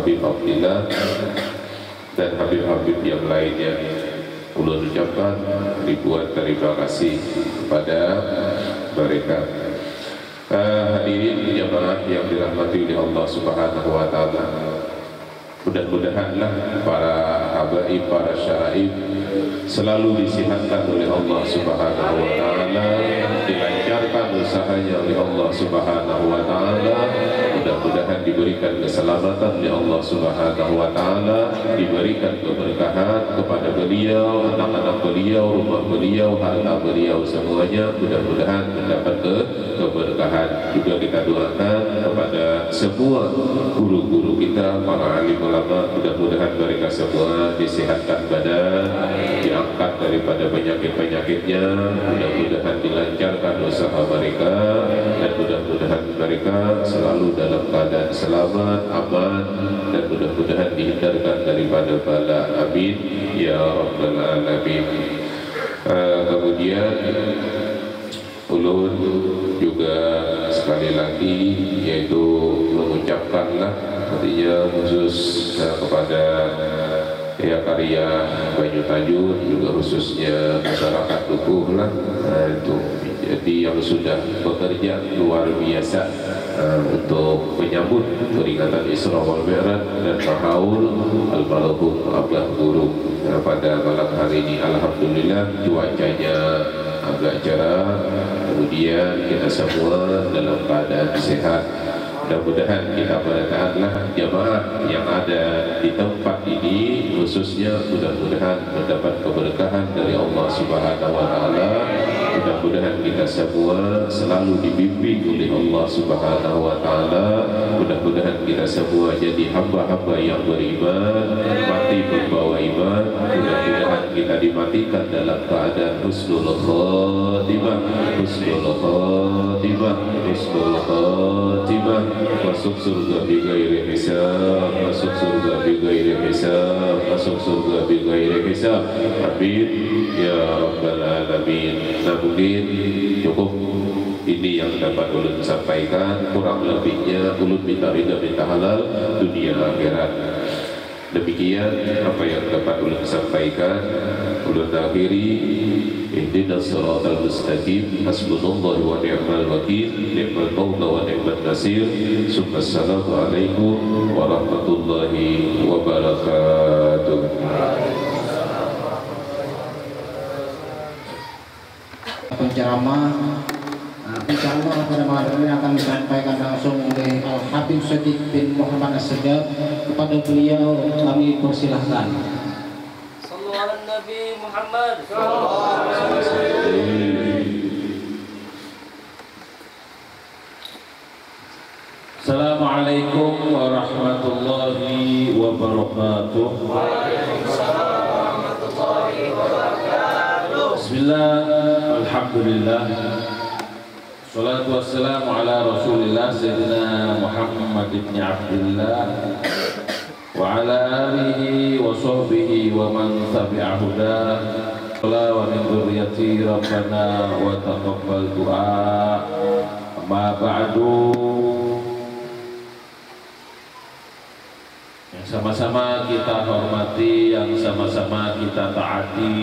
Habib Abdillah dan Habib-Habib yang lainnya. Ulun ucapkan ribuan terima kasih kepada mereka. Hadirin jamaah yang dirahmati oleh Allah Subhanahu wa taala. Mudah-mudahanlah para habaib, para syaraib selalu disihatkan oleh Allah Subhanahu wa taala, dilancarkan usahanya oleh Allah Subhanahu wa taala. Mudah-mudahan diberikan keselamatan oleh Allah Subhanahu wa taala, diberikan keberkahan kepada beliau, anak-anak beliau, rumah beliau, harta beliau semuanya. Mudah-mudahan mendapat keberkahan. Juga kita doakan kepada semua guru-guru kita, para alim ulama, mudah-mudahan mereka semua disehatkan badan, diangkat daripada penyakit-penyakitnya, mudah-mudahan dilancarkan usaha mereka, dan mudah-mudahan mereka selalu dalam keadaan selamat, aman, dan mudah-mudahan dihindarkan daripada bala. Amin ya rabbal alamin. Kemudian ulun juga sekali lagi yaitu mengucapkanlah artinya khusus kepada ya karya Banyu Tajur, juga khususnya masyarakat Dukuh lah, itu jadi yang sudah bekerja luar biasa untuk menyambut peringatan Isra wal Mi'raj dan Mahaul Al-Balagh Abah Guru pada malam hari ini. Alhamdulillah cuacanya agak cerah, kemudian kita semua dalam keadaan sehat. Mudah-mudahan kita bertahanlah jamaah yang ada di tempat ini, khususnya mudah-mudahan mendapat keberkahan dari Allah Subhanahu wa taala. Mudah-mudahan kita semua selalu dibimbing oleh Allah Subhanahu wa taala. Mudah-mudahan kita semua jadi hamba-hamba yang beriman, mati membawa iman. Mudah-mudahan kita dimatikan dalam keadaan husnul khatimah, husnul khatimah, husnul khatimah, masuk surga bighairi hisab, masuk surga bighairi hisab, masuk surga bighairi hisab. Amin ya rabbal alamin. Mungkin cukup ini yang dapat ulun sampaikan, kurang lebihnya ulun minta ridha minta halal dunia akhirat. Demikian apa yang dapat ulun sampaikan. Ulun akhiri, ihdinas siratal mustaqim, hasbunallahu wa ni'mal wakil, ni'mal maula wa ni'mal nasir. Assalamualaikum warahmatullahi wabarakatuh. Penceramah pada malam ini akan disampaikan langsung oleh Al-Habib Shadiq bin Muhammad As-Segaf. Kepada beliau kami persilahkan. Sallu ala Nabi Muhammad. Assalamualaikum warahmatullahi wabarakatuh. Bismillah, alhamdulillah, salatu wassalamu ala rasulillah Sayyidina Muhammad ibn Abdullah wa ala alihi wa sahbihi wa man tabi'ahuda wa min dhurriyyati rabbana wa taqabbal du'a. Amma ba'du. Yang sama-sama kita hormati, yang sama-sama kita taati,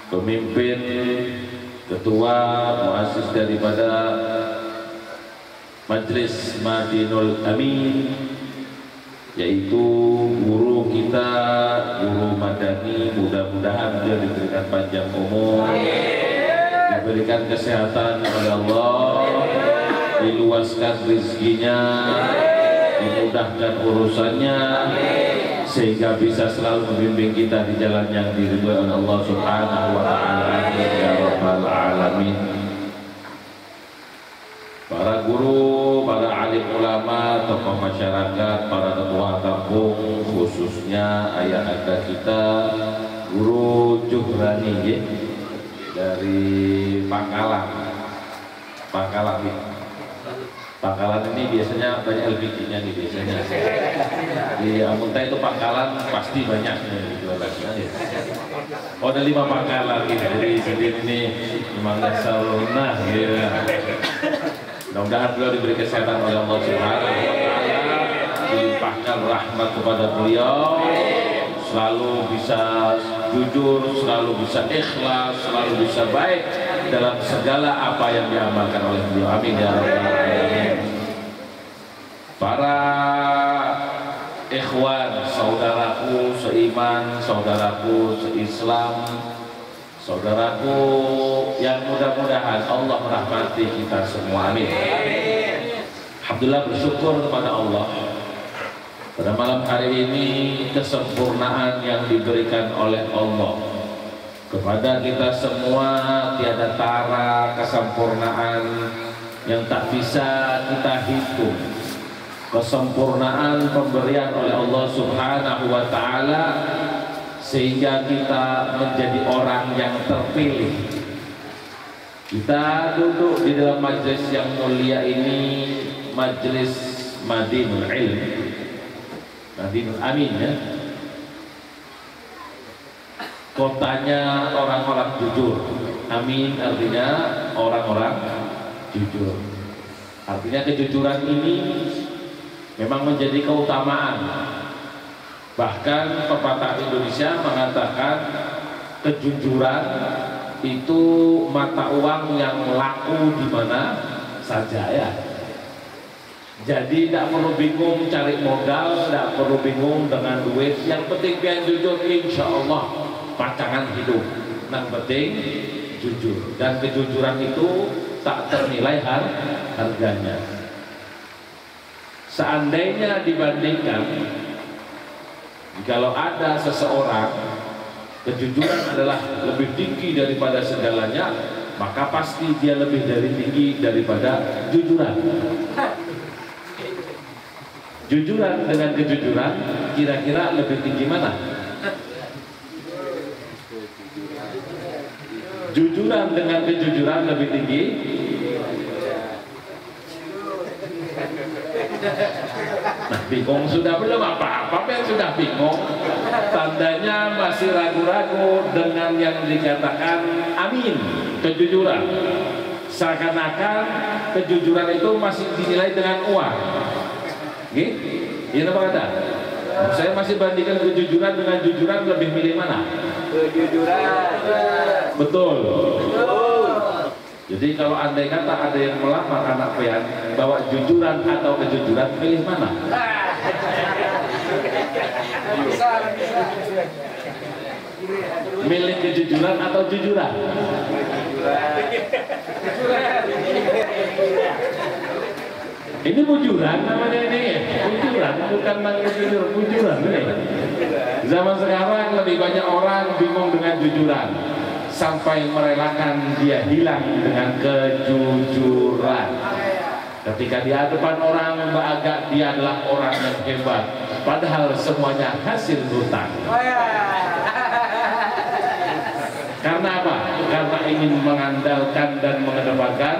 pemimpin, ketua, muassis daripada Majelis Madinul Amin, yaitu guru kita, guru Madani. Mudah-mudahan dia diberikan panjang umur, diberikan kesehatan oleh Allah, diluaskan rezekinya, dimudahkan urusannya, sehingga bisa selalu membimbing kita di jalan yang diridhoi oleh Allah Subhanahu wa taala. Ya rabbal alamin. Para guru, para alim ulama, tokoh masyarakat, para ketua kampung, khususnya ayah anda kita Guru Juhrani dari Pangkalan. Pangkalan ini biasanya banyak LPG-nya nih biasanya. Di Amunta itu Pangkalan pasti banyak jualannya. Ya. Oh, ada 5 Pangkalan gitu. Jadi ini memang sauna gitu. Mudah-mudahan beliau diberi kesehatan oleh Allah Subhanahu wa taala, limpahkan rahmat kepada beliau, selalu bisa jujur, selalu bisa ikhlas, selalu bisa baik dalam segala apa yang diamalkan oleh beliau. Amin ya rabbal alamin. Para ikhwan, saudaraku seiman, saudaraku seislam, saudaraku yang mudah-mudahan Allah merahmati kita semua. Amin. Alhamdulillah, bersyukur kepada Allah pada malam hari ini kesempurnaan yang diberikan oleh Allah kepada kita semua, tiada tara kesempurnaan yang tak bisa kita hitung, kesempurnaan pemberian oleh Allah Subhanahu wa ta'ala sehingga kita menjadi orang yang terpilih. Kita duduk di dalam majelis yang mulia ini, majelis Madinul Ilm, Madinul Amin ya, kotanya orang-orang jujur. Amin artinya orang-orang jujur. Artinya kejujuran ini memang menjadi keutamaan. Bahkan pepatah Indonesia mengatakan kejujuran itu mata uang yang laku di mana saja ya. Jadi tidak perlu bingung cari modal, tidak perlu bingung dengan duit. Yang penting yang jujur, insya Allah pacangan hidup. Yang penting jujur, dan kejujuran itu tak ternilai harganya. Seandainya dibandingkan, kalau ada seseorang kejujuran adalah lebih tinggi daripada segalanya, maka pasti dia lebih tinggi daripada jujuran. Jujuran dengan kejujuran kira-kira lebih tinggi mana? Jujuran dengan kejujuran lebih tinggi. Nah, bingung sudah belum? Apa yang sudah bingung? Tandanya masih ragu-ragu dengan yang dikatakan amin, kejujuran. Seakan-akan kejujuran itu masih dinilai dengan uang. Iya apa kata? Saya masih bandingkan kejujuran dengan jujuran, lebih milih mana? Kejujuran. Betul. Jadi kalau andai kata ada yang melamar anak pian bawa jujuran atau kejujuran, pilih mana? Milih kejujuran atau jujuran? Ini bujuran namanya ini, bujuran, bukan namanya jujur, bujuran ini. Zaman sekarang lebih banyak orang bingung dengan jujuran, sampai merelakan dia hilang dengan kejujuran. Ketika di hadapan orang beragak dia adalah orang yang hebat, padahal semuanya hasil hutang. Karena apa? Karena ingin mengandalkan dan mengedepankan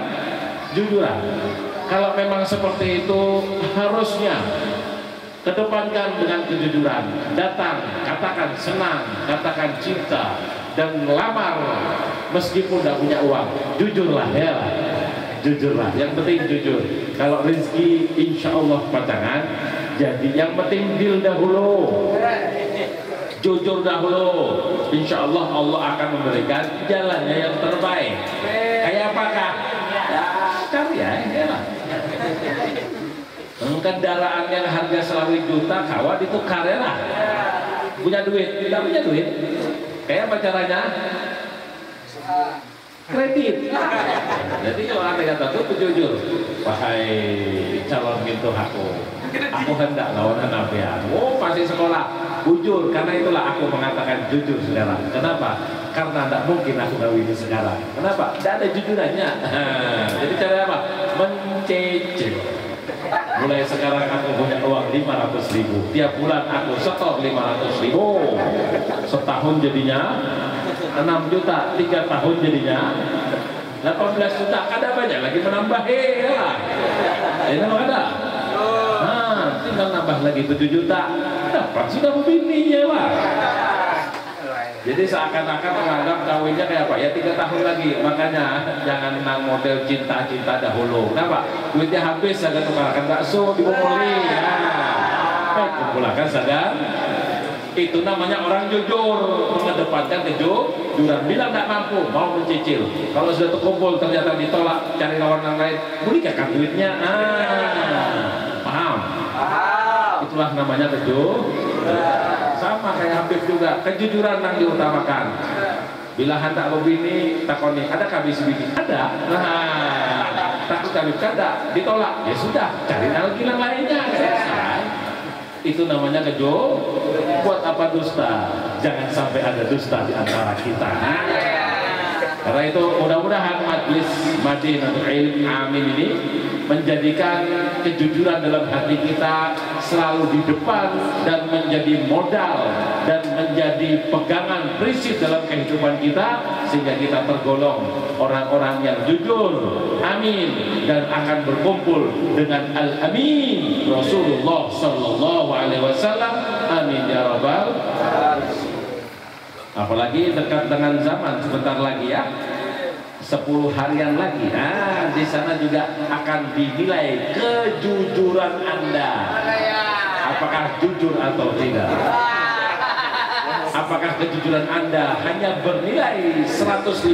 jujuran. Kalau memang seperti itu, harusnya kedepankan dengan kejujuran. Datang, katakan senang, katakan cinta, dan lamar meskipun tidak punya uang. Jujurlah ya, jujurlah. Yang penting jujur. Kalau rezeki insya Allah pacangan. Jadi yang penting deal dahulu, jujur dahulu. Insya Allah Allah akan memberikan jalannya yang terbaik. Kayak apakah? Karya ya lah. Kendaraan yang harga 100 juta kawan itu karya lah. Punya duit, tidak punya duit. Kayak apa caranya? Kredit. Jadi kalau ada kata itu jujur. Wahai calon pintu aku hendak lawan anak ya. Oh masih sekolah. Jujur, karena itulah aku mengatakan jujur sekarang. Kenapa? Karena tidak mungkin aku kawin sekarang. Kenapa? Tidak ada jujurannya. Jadi cara apa? Mencicil. Mulai sekarang aku punya uang 500.000. Tiap bulan aku setor 500.000. Setahun jadinya 6 juta. 3 tahun jadinya 18 juta. Ada banyak lagi menambah. Ya. Ini mau ada. Nah, tinggal nambah lagi 7 juta. Dapat sudah begini ya Pak. Jadi seakan-akan menganggap kawinnya kayak apa ya, 3 tahun lagi. Makanya jangan model cinta-cinta dahulu. Kenapa? Duitnya habis agak tukarkan bakso di Bogor ya. capek kumpulkan sadar. Itu namanya orang jujur, mengedepankan kejujuran. Bila tidak mampu, mau mencicil. Kalau sudah terkumpul ternyata ditolak, cari lawan yang lain, berikan duitnya. Paham? Itulah namanya kejujuran. Sama kayak Habib juga, kejujuran yang diutamakan. Bila hendak begini, takoni, ada kabis bini? Ada. Takut kabis ada, ditolak. Ya sudah, cari lagi yang lainnya. Itu namanya kejujuran. Buat apa dusta? Jangan sampai ada dusta di antara kita. Karena itu mudah-mudahan Majlis Madinatul Ilm Amin ini menjadikan kejujuran dalam hati kita selalu di depan dan menjadi modal dan menjadi pegangan prinsip dalam kehidupan kita, sehingga kita tergolong orang-orang yang jujur. Amin. Dan akan berkumpul dengan Al-Amin Rasulullah Sallallahu Alaihi Wasallam. Amin ya Rabbal. Apalagi dekat dengan zaman, sebentar lagi ya, 10 harian lagi. Di sana juga akan dinilai kejujuran Anda. Apakah jujur atau tidak? Apakah kejujuran Anda hanya bernilai 150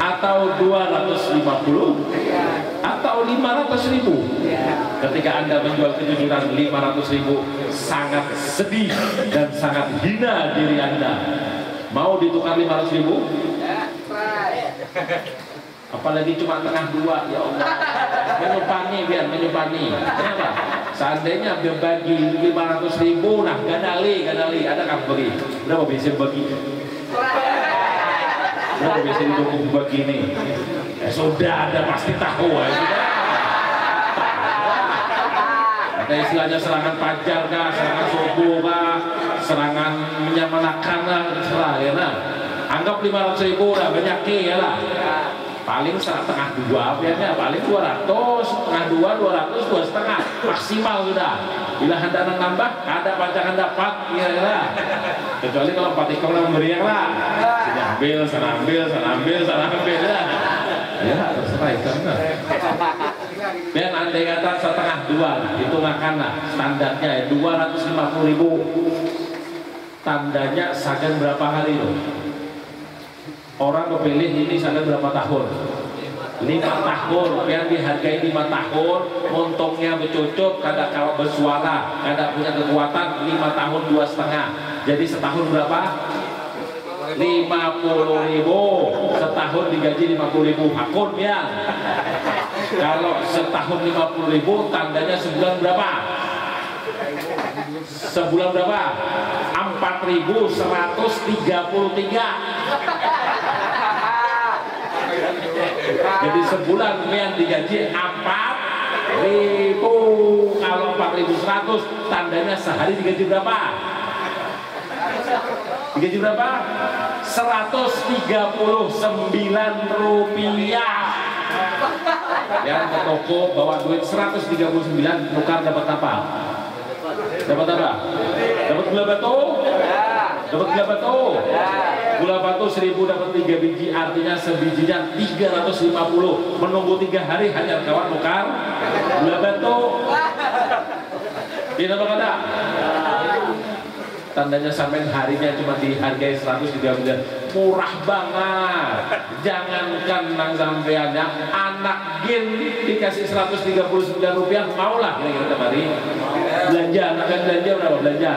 atau 250 atau 500.000? Ketika Anda menjual kejujuran 500.000, sangat sedih dan sangat hina diri Anda. Mau ditukar 500.000? Apalagi cuma tengah dua, ya Allah. Menyupani, biar menyupani. Kenapa? Seandainya dia bagi 500.000, nah ganali, ada kan bagi? Berapa biasa bagi? Berapa biasa didukung begini? Sudah ada pasti tahu ya. Ada istilahnya serangan fajar kah, serangan subuh kah, serangan menyemanakan lah, terserah ya nah. Anggap 500.000 lah, banyak ya lah. Paling setengah dua, biasanya paling 200, setengah dua, 200, 2,5 maksimal sudah. Bila hendak nambah, ada pancangan dapat, ya. Kecuali kalau Pak Tikong memberi yang lah, sana ambil ya. Ya terserah itu kan. Dan andai kata setengah dua, hitungan lah standarnya ya 250.000. Tandanya sagan berapa hari loh? Orang kepilih ini sana berapa tahun? 5 tahun, yang dihargai 5 tahun, untungnya bercucuk, kadang kalau bersuara, kadang punya kekuatan 5 tahun 2,5. Jadi setahun berapa? 50.000. Setahun digaji 50.000. Hakun ya. Kalau setahun 50.000, tandanya sebulan berapa? Sebulan berapa? 4.133. Jadi sebulan yang digaji 4.000. Kalau 4.100, tandanya sehari digaji berapa? Digaji berapa? 139 rupiah. Yang ke toko bawa duit 139, tukar dapat apa? Dapat apa? Dapat gula batu? Dapat gula batu? Gula batu 1.000 dapat 3 biji, artinya sebijinya 350. Menunggu 3 hari hanya kawan tukar gula batu. Tidak ada. Tandanya sampai harinya cuma dihargai 130. Murah banget. Jangankan nang sampeannya, anak gen dikasih 139 rupiah, maulah kira-kira kemarin. Belanja, anak kan belanja berapa belanja?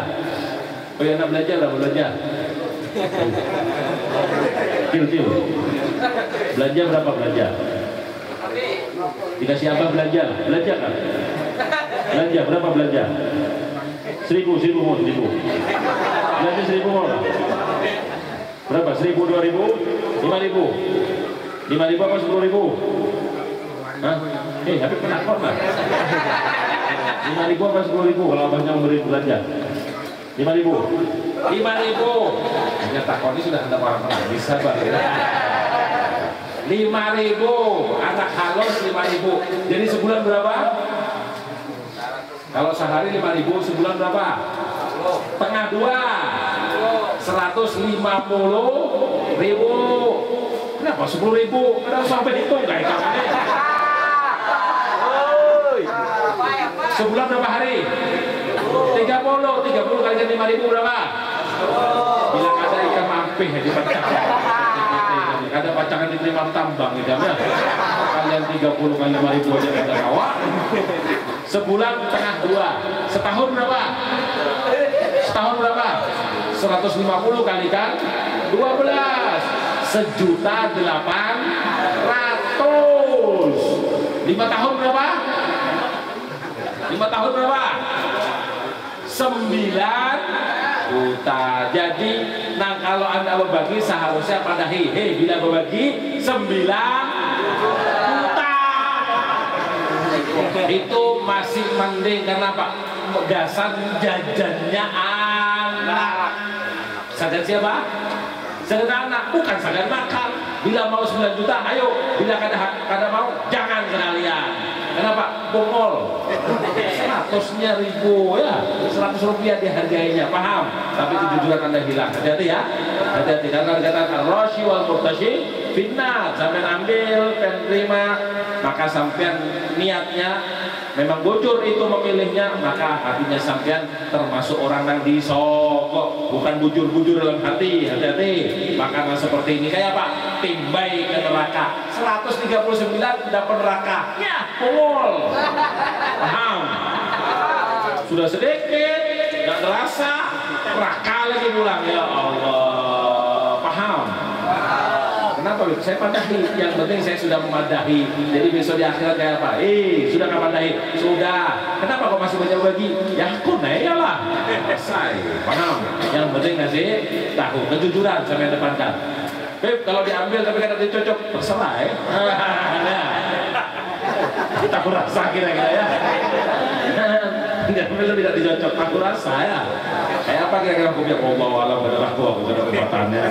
Oh ya, anak belanja berapa belanja? Kil. Belanja berapa belanja? Dikasih apa belanja? Belanja kan? Belanja berapa belanja? 1.000 mau 1.000. Belanja 1.000 mau lah. Berapa? 1.000, 2.000, 5.000. 5.000 apa 10.000? Hah? Tapi penakut lah. 5.000 apa 10.000 kalau abangnya memberi belanja? 5.000. 5.000. Hanya takoni sudah ada orang bisa bang. 5.000. Anak halus 5.000. Jadi sebulan berapa? Kalau sehari 5.000, sebulan berapa? Tengah dua. 150.000. Kenapa 10.000? Kenapa sampai hitung kayak kamu? Sebulan berapa hari? kali 5.000 berapa? Bila ada ikan mampih ya dipacakan. Ada pacangan diterima tambang ya. Kalian 30 kali 5.000 aja kata kawan. Sebulan setengah 2. Setahun berapa? Setahun berapa? 150 kalikan 12. 1.800.000. 5 tahun berapa? 5 tahun berapa? 9 juta. Jadi, nah kalau Anda berbagi seharusnya pada hehe bila berbagi 9 juta. Itu masih mending karena Pak dasar jajannya anak. Sadar siapa? Sadar anak, bukan sadar makan. Bila mau 9 juta, ayo. Bila kada mau, jangan sekalian. Kenapa? Bongol. 100-nya ribu ya, 100 rupiah dihargainya, paham? Tapi kejujuran Anda hilang. Hati-hati ya, hati-hati. Karena dikatakan ar-rashi wal murtashi fitnah. Sampai ambil dan terima, maka sampean niatnya memang bujur itu memilihnya, maka hatinya sampean termasuk orang yang disokok, bukan bujur-bujur dalam hati. Hati-hati. Makanan seperti ini kayak apa? Timbai ke neraka. 139 dapat neraka. Ya, pungul. Paham? Sudah sedikit, nggak terasa, neraka lagi pulang. Ya Allah, paham? Kenapa? Saya madahi. Yang penting saya sudah memadahi. Jadi besok di akhirat kayak apa? Sudah nggak madahi? Sudah. Kenapa kok masih banyak bagi? Ya aku ya lah. Selesai. Paham? Yang penting ngasih tahu kejujuran sampai depankan. Kalau diambil tapi kada dicocok, terserah ya. Kita kurasa kira-kira ya. Diambil tidak dicocok, aku rasa ya. Kayak apa kira-kira hukumnya? Allah walau adalah aku sudah kebatannya.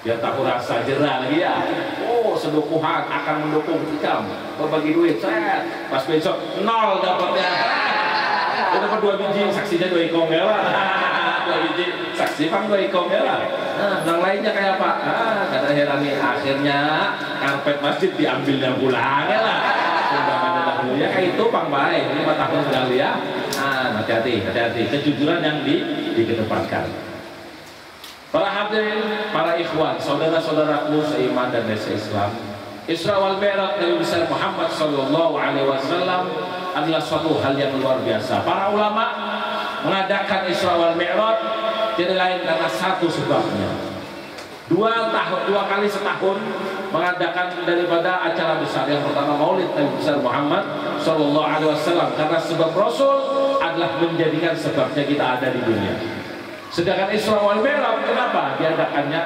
Biar tak kurasa jerah lagi ya. Oh, sedukuhan akan mendukung ikam berbagi duit. Saya pas besok 0 dapatnya. Dia dapat 2 biji, saksinya 2 ikong ya lah. 2 biji, saksi pang 2 ikong ya lah. Yang lainnya kayak apa? Kata heran nih, akhirnya karpet masjid diambilnya pulang ya lah. Sumbangannya dahulu ya kayak itu pang baik. 5 tahun sekali ya. Hati-hati, hati-hati. Kejujuran yang dikedepankan. Para hadirin, para ikhwan, saudara-saudaraku seiman dan seislam, Isra wal Mi'raj Nabi besar Muhammad sallallahu alaihi wasallam adalah suatu hal yang luar biasa. Para ulama mengadakan Isra wal Mi'raj tidak lain karena satu sebabnya. 2 kali setahun mengadakan daripada acara besar. Yang pertama Maulid Nabi besar Muhammad sallallahu alaihi wasallam, karena sebab Rasul adalah menjadikan sebabnya kita ada di dunia. Sedangkan Isra wal Mi'raj kenapa diadakannya?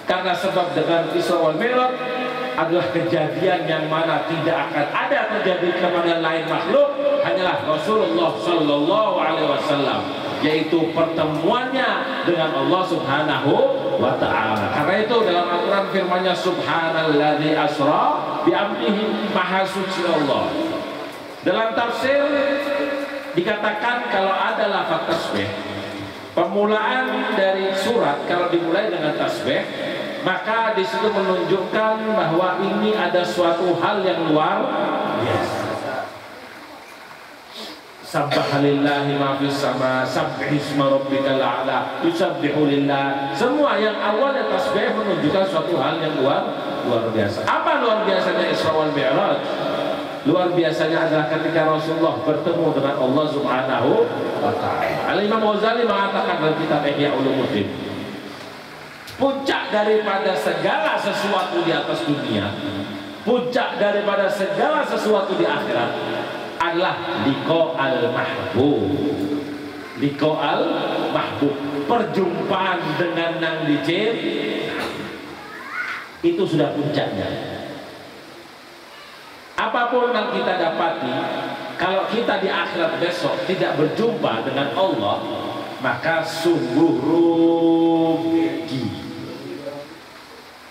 Karena sebab dengan Isra wal Mi'raj adalah kejadian yang mana tidak akan ada terjadi kepada lain makhluk, hanyalah Rasulullah sallallahu alaihi wasallam, yaitu pertemuannya dengan Allah Subhanahu wa taala. Karena itu dalam Al-Qur'an firman-Nya subhanalladzi asra bi amrihi, maha suci Allah. Dalam tafsir dikatakan kalau ada lafaz tasbih, permulaan dari surat kalau dimulai dengan tasbih, maka di situ menunjukkan bahwa ini ada suatu hal yang luar biasa. Subhanallahi ma fis sama, subhisma rabbikal a'la, yusabbihu lillah. Semua yang awalnya tasbih menunjukkan suatu hal yang luar biasa. Apa luar biasanya Isra wal Mi'raj? Luar biasanya adalah ketika Rasulullah bertemu dengan Allah Subhanahu wa ta'ala. Al-Imam Ghazali mengatakan dalam kitab Ihya Ulumuddin, puncak daripada segala sesuatu di atas dunia, puncak daripada segala sesuatu di akhirat adalah liqa al-mahbub. Liqa al-mahbub, perjumpaan dengan nang dicir, itu sudah puncaknya. Apapun yang kita dapati, kalau kita di akhirat besok tidak berjumpa dengan Allah, maka sungguh rugi.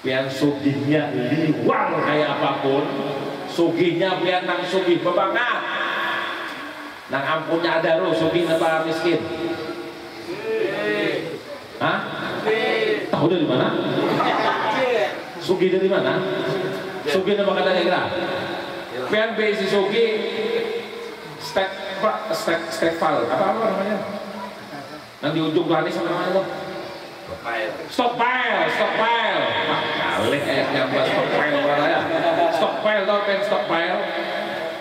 Yang sugihnya liwar kayak apapun, sugihnya biar nang sugih bebangat, nang ampunnya ada roh, sugih apa miskin? Hah? Tahu dari mana? Sugih dari mana? Sugih apa kata kira? Pian besi sugi stekval apa namanya? Nang di ujung planis sama mana tuh? Stockpile. Kali kayaknya buat stockpile ya. Stockpile tau kan stockpile?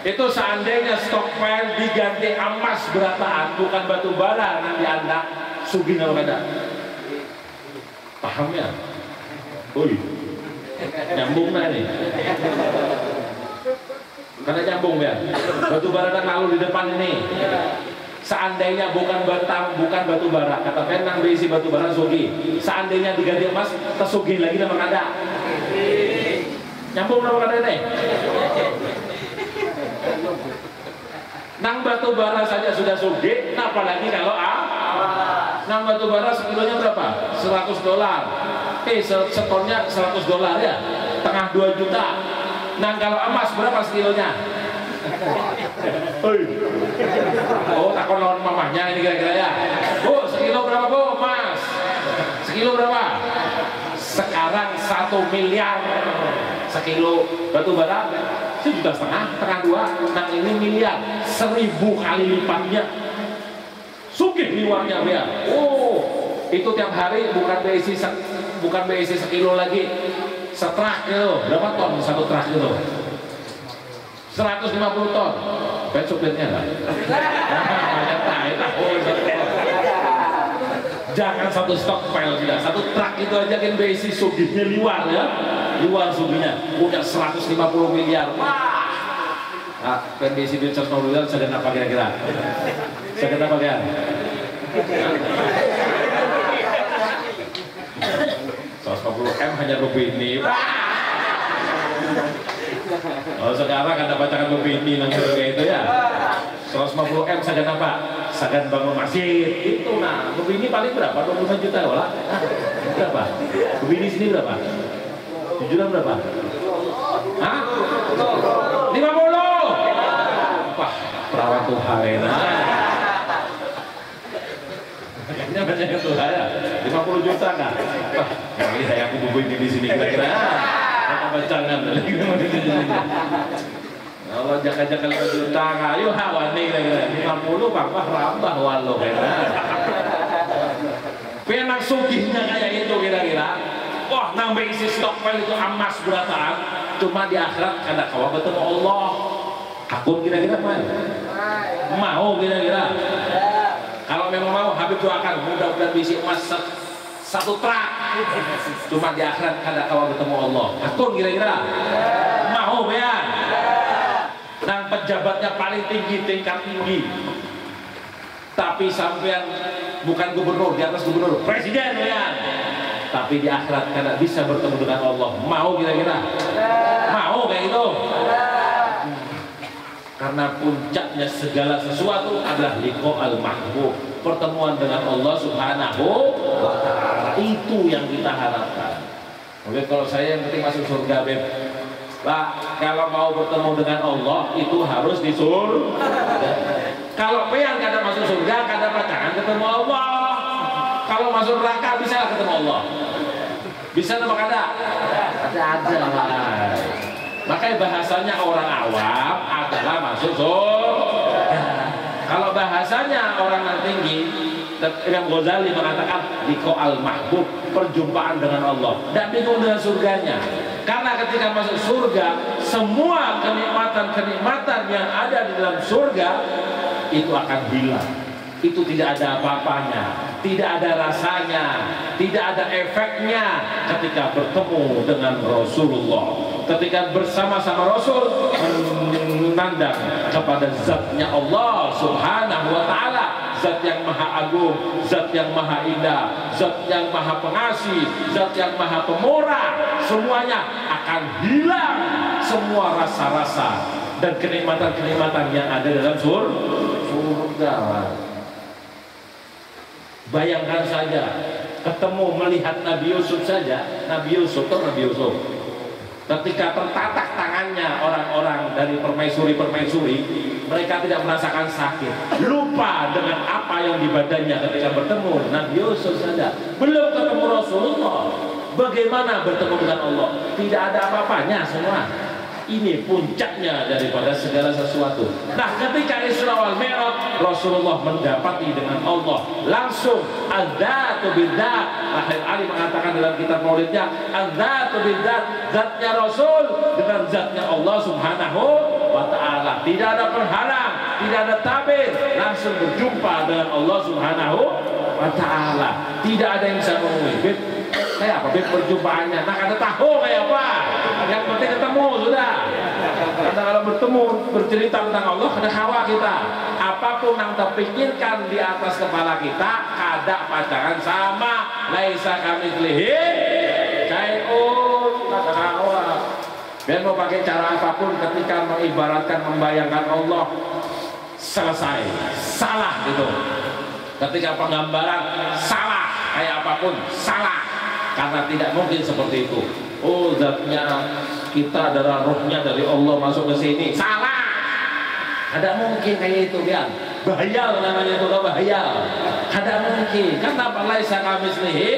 Itu seandainya stockpile diganti emas berataan, bukan batu bara nanti Anda sugih nama kada. Paham ya? Oi. Nyambung nah nih. Karena nyambung ya. Batu bara kan lalu di depan ini. Seandainya bukan batu bara, kata penang berisi batu bara sugi. Seandainya diganti emas, tersugih lagi nama kada. Nyambung nama kada nih. Nang batu bara saja sudah sugih, apalagi kalau nang batu bara sekilonya berapa? $100. Setonnya $100 ya, tengah 2 juta. Nang kalau emas berapa sekilonya? Oh, takon lawan mamahnya ini kira-kira ya. Bu, sekilo berapa bu? Emas sekilo berapa? Sekarang 1 miliar sekilo batu bara, 1,5 juta, tengah 2. Nang ini miliar, 1000 kali lipatnya. Sugih liwarnya ya. Oh, itu tiap hari bukan BSI sekilo lagi, setrak kilo. Berapa ton satu trak itu? 150 ton. Ben supirnya lah. Jangan satu stockpile sudah, satu truk itu aja kan BSI sugihnya liwar ya. Liwar sugihnya punya 150 miliar. Wah. Nah, kan BSI duit 150 miliar sedang apa kira-kira? Sedang apa kan? 150 M hanya Rubini. Oh, sekarang ada bacakan Rubini langsung kayak itu ya. 150 M sagan apa? Sagan bangun masjid. Itu nah, Rubini paling berapa? 25 juta wala. Berapa? Rubini sini berapa? 7 juta berapa? Hah? 50. Wah, perawat Tuhan enak. Kayaknya banyak Tuhan ya. 50 juta kan? Wah, kali saya aku Rubini di sini kira-kira. Jangan kalau jaga-jaga 5 juta kayu hawa nih kira-kira 50 papa rambah walau penang sugihnya kayak itu kira-kira. Wah, nang isi stockpile itu emas berataan, cuma di akhirat kada kawa ketemu Allah. Akun kira-kira mau kira-kira. Kalau memang mau Habib doakan mudah-mudahan bisi emas 1 truk, cuma di akhirat kada kawa ketemu Allah. Akun kira-kira mau ya. Nang pejabatnya paling tinggi, tingkat tinggi, tapi sampean bukan gubernur, di atas gubernur, presiden ya. Tapi di akhirat kada bisa bertemu dengan Allah. Mau kira-kira? Mau kayak itu? Karena puncaknya segala sesuatu adalah liqa al-mahbub, pertemuan dengan Allah Subhanahu wa ta'ala. Itu yang kita harapkan. Oke, kalau saya yang penting masuk surga, Beb. Pak, kalau mau bertemu dengan Allah itu harus di surga. Kalau pengen kada masuk surga, kada pacaran ketemu Allah. Kalau masuk neraka bisa ketemu Allah. Bisa apa kada? Ada lah. Makanya bahasanya orang awam adalah masuk surga. Kalau bahasanya orang yang tinggi, Imam Ghazali mengatakan liqa al-mahbub, perjumpaan dengan Allah. Dan bingung dengan surganya. Karena ketika masuk surga, semua kenikmatan-kenikmatan yang ada di dalam surga itu akan hilang. Itu tidak ada apa-apanya, tidak ada rasanya, tidak ada efeknya ketika bertemu dengan Rasulullah. Ketika bersama-sama Rasul menandang kepada zatnya Allah Subhanahu wa ta'ala, zat yang maha agung, zat yang maha indah, zat yang maha pengasih, zat yang maha pemurah. Semuanya akan hilang, semua rasa-rasa dan kenikmatan-kenikmatan yang ada dalam surga. Bayangkan saja, ketemu melihat Nabi Yusuf saja, Nabi Yusuf ketika tertatak tangannya orang-orang dari permaisuri-permaisuri, mereka tidak merasakan sakit, lupa dengan apa yang di badannya ketika bertemu Nabi Yusuf saja. Belum ketemu Rasulullah, bagaimana bertemu dengan Allah? Tidak ada apa-apanya semua. Ini puncaknya daripada segala sesuatu. Nah, ketika Isra wal Mi'raj, Rasulullah mendapati dengan Allah langsung adzatu bidzat. Akhir Ali mengatakan dalam kitab Maulidnya, adzatu bidzat, zatnya Rasul dengan zatnya Allah Subhanahu wa taala. Tidak ada penghalang, tidak ada tabir, langsung berjumpa dengan Allah Subhanahu wa taala. Tidak ada yang bisa mengubah. Kayak apa perjumpaannya? Nah, ada tahu kayak apa? Yang penting ketemu sudah. Karena kalau bertemu bercerita tentang Allah, ada hawa kita. Apapun yang terpikirkan di atas kepala kita, kada pacaran sama. Laisa kamitslihi syai'un, kata hawa. Dan mau pakai cara apapun ketika mengibaratkan membayangkan Allah, selesai, salah gitu. Ketika penggambaran salah, kayak apapun salah. Karena tidak mungkin seperti itu. Oh, zatnya kita adalah rohnya dari Allah masuk ke sini. Salah. Ada mungkin kayak itu kan. Bahayal namanya itu, bahayal. Ada mungkin. Kenapa laisa kamitslihi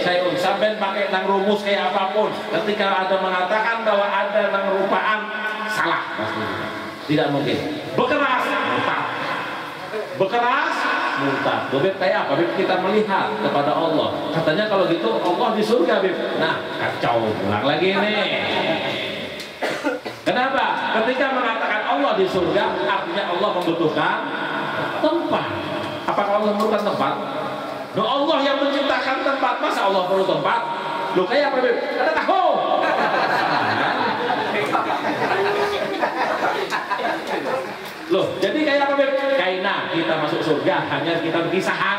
syai'un, sampai pakai nang rumus kayak apapun. Ketika ada mengatakan bahwa ada nang rupaan, salah pasti. Tidak mungkin. Berkeras, murtad. Berkeras, murtad. Beb kayak apa? Beb kita melihat kepada Allah. Katanya kalau gitu Allah di surga, Beb. Nah, kacau. Ulang lagi nih. Kenapa? Ketika mengatakan Allah di surga, artinya Allah membutuhkan tempat. Apakah Allah memerlukan tempat? Loh, Allah yang menciptakan tempat, masa Allah perlu tempat? Loh, kayak apa, Beb? Ada tahu. Loh, jadi kayak apa, Beb? Kaina kita masuk surga hanya kita berkisahan.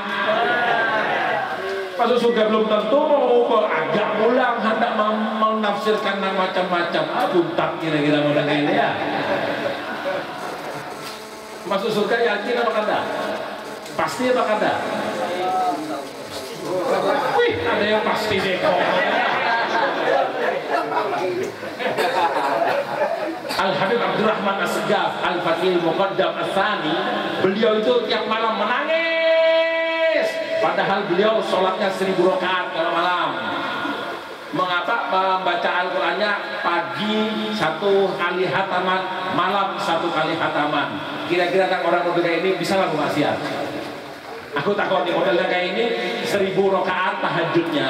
Masuk surga belum tentu mau agak pulang hendak menafsirkan macam-macam. Buntat kira-kira model ini ya. Masuk surga yakin apa kada? Pasti apa kada? Wih, ada yang pasti deh kok. Al-Habib Abdurrahman As-Segaf Al-Fatih Muqaddam As-Sani, beliau itu tiap malam menangis, padahal beliau sholatnya 1000 rakaat kalau malam. Mengapa? Membaca Al-Qurannya pagi 1 kali khataman, malam 1 kali khataman. Kira-kira kan orang model kayak ini bisa laku maksiat? Aku takut di modelnya kayak ini 1000 rakaat tahajudnya,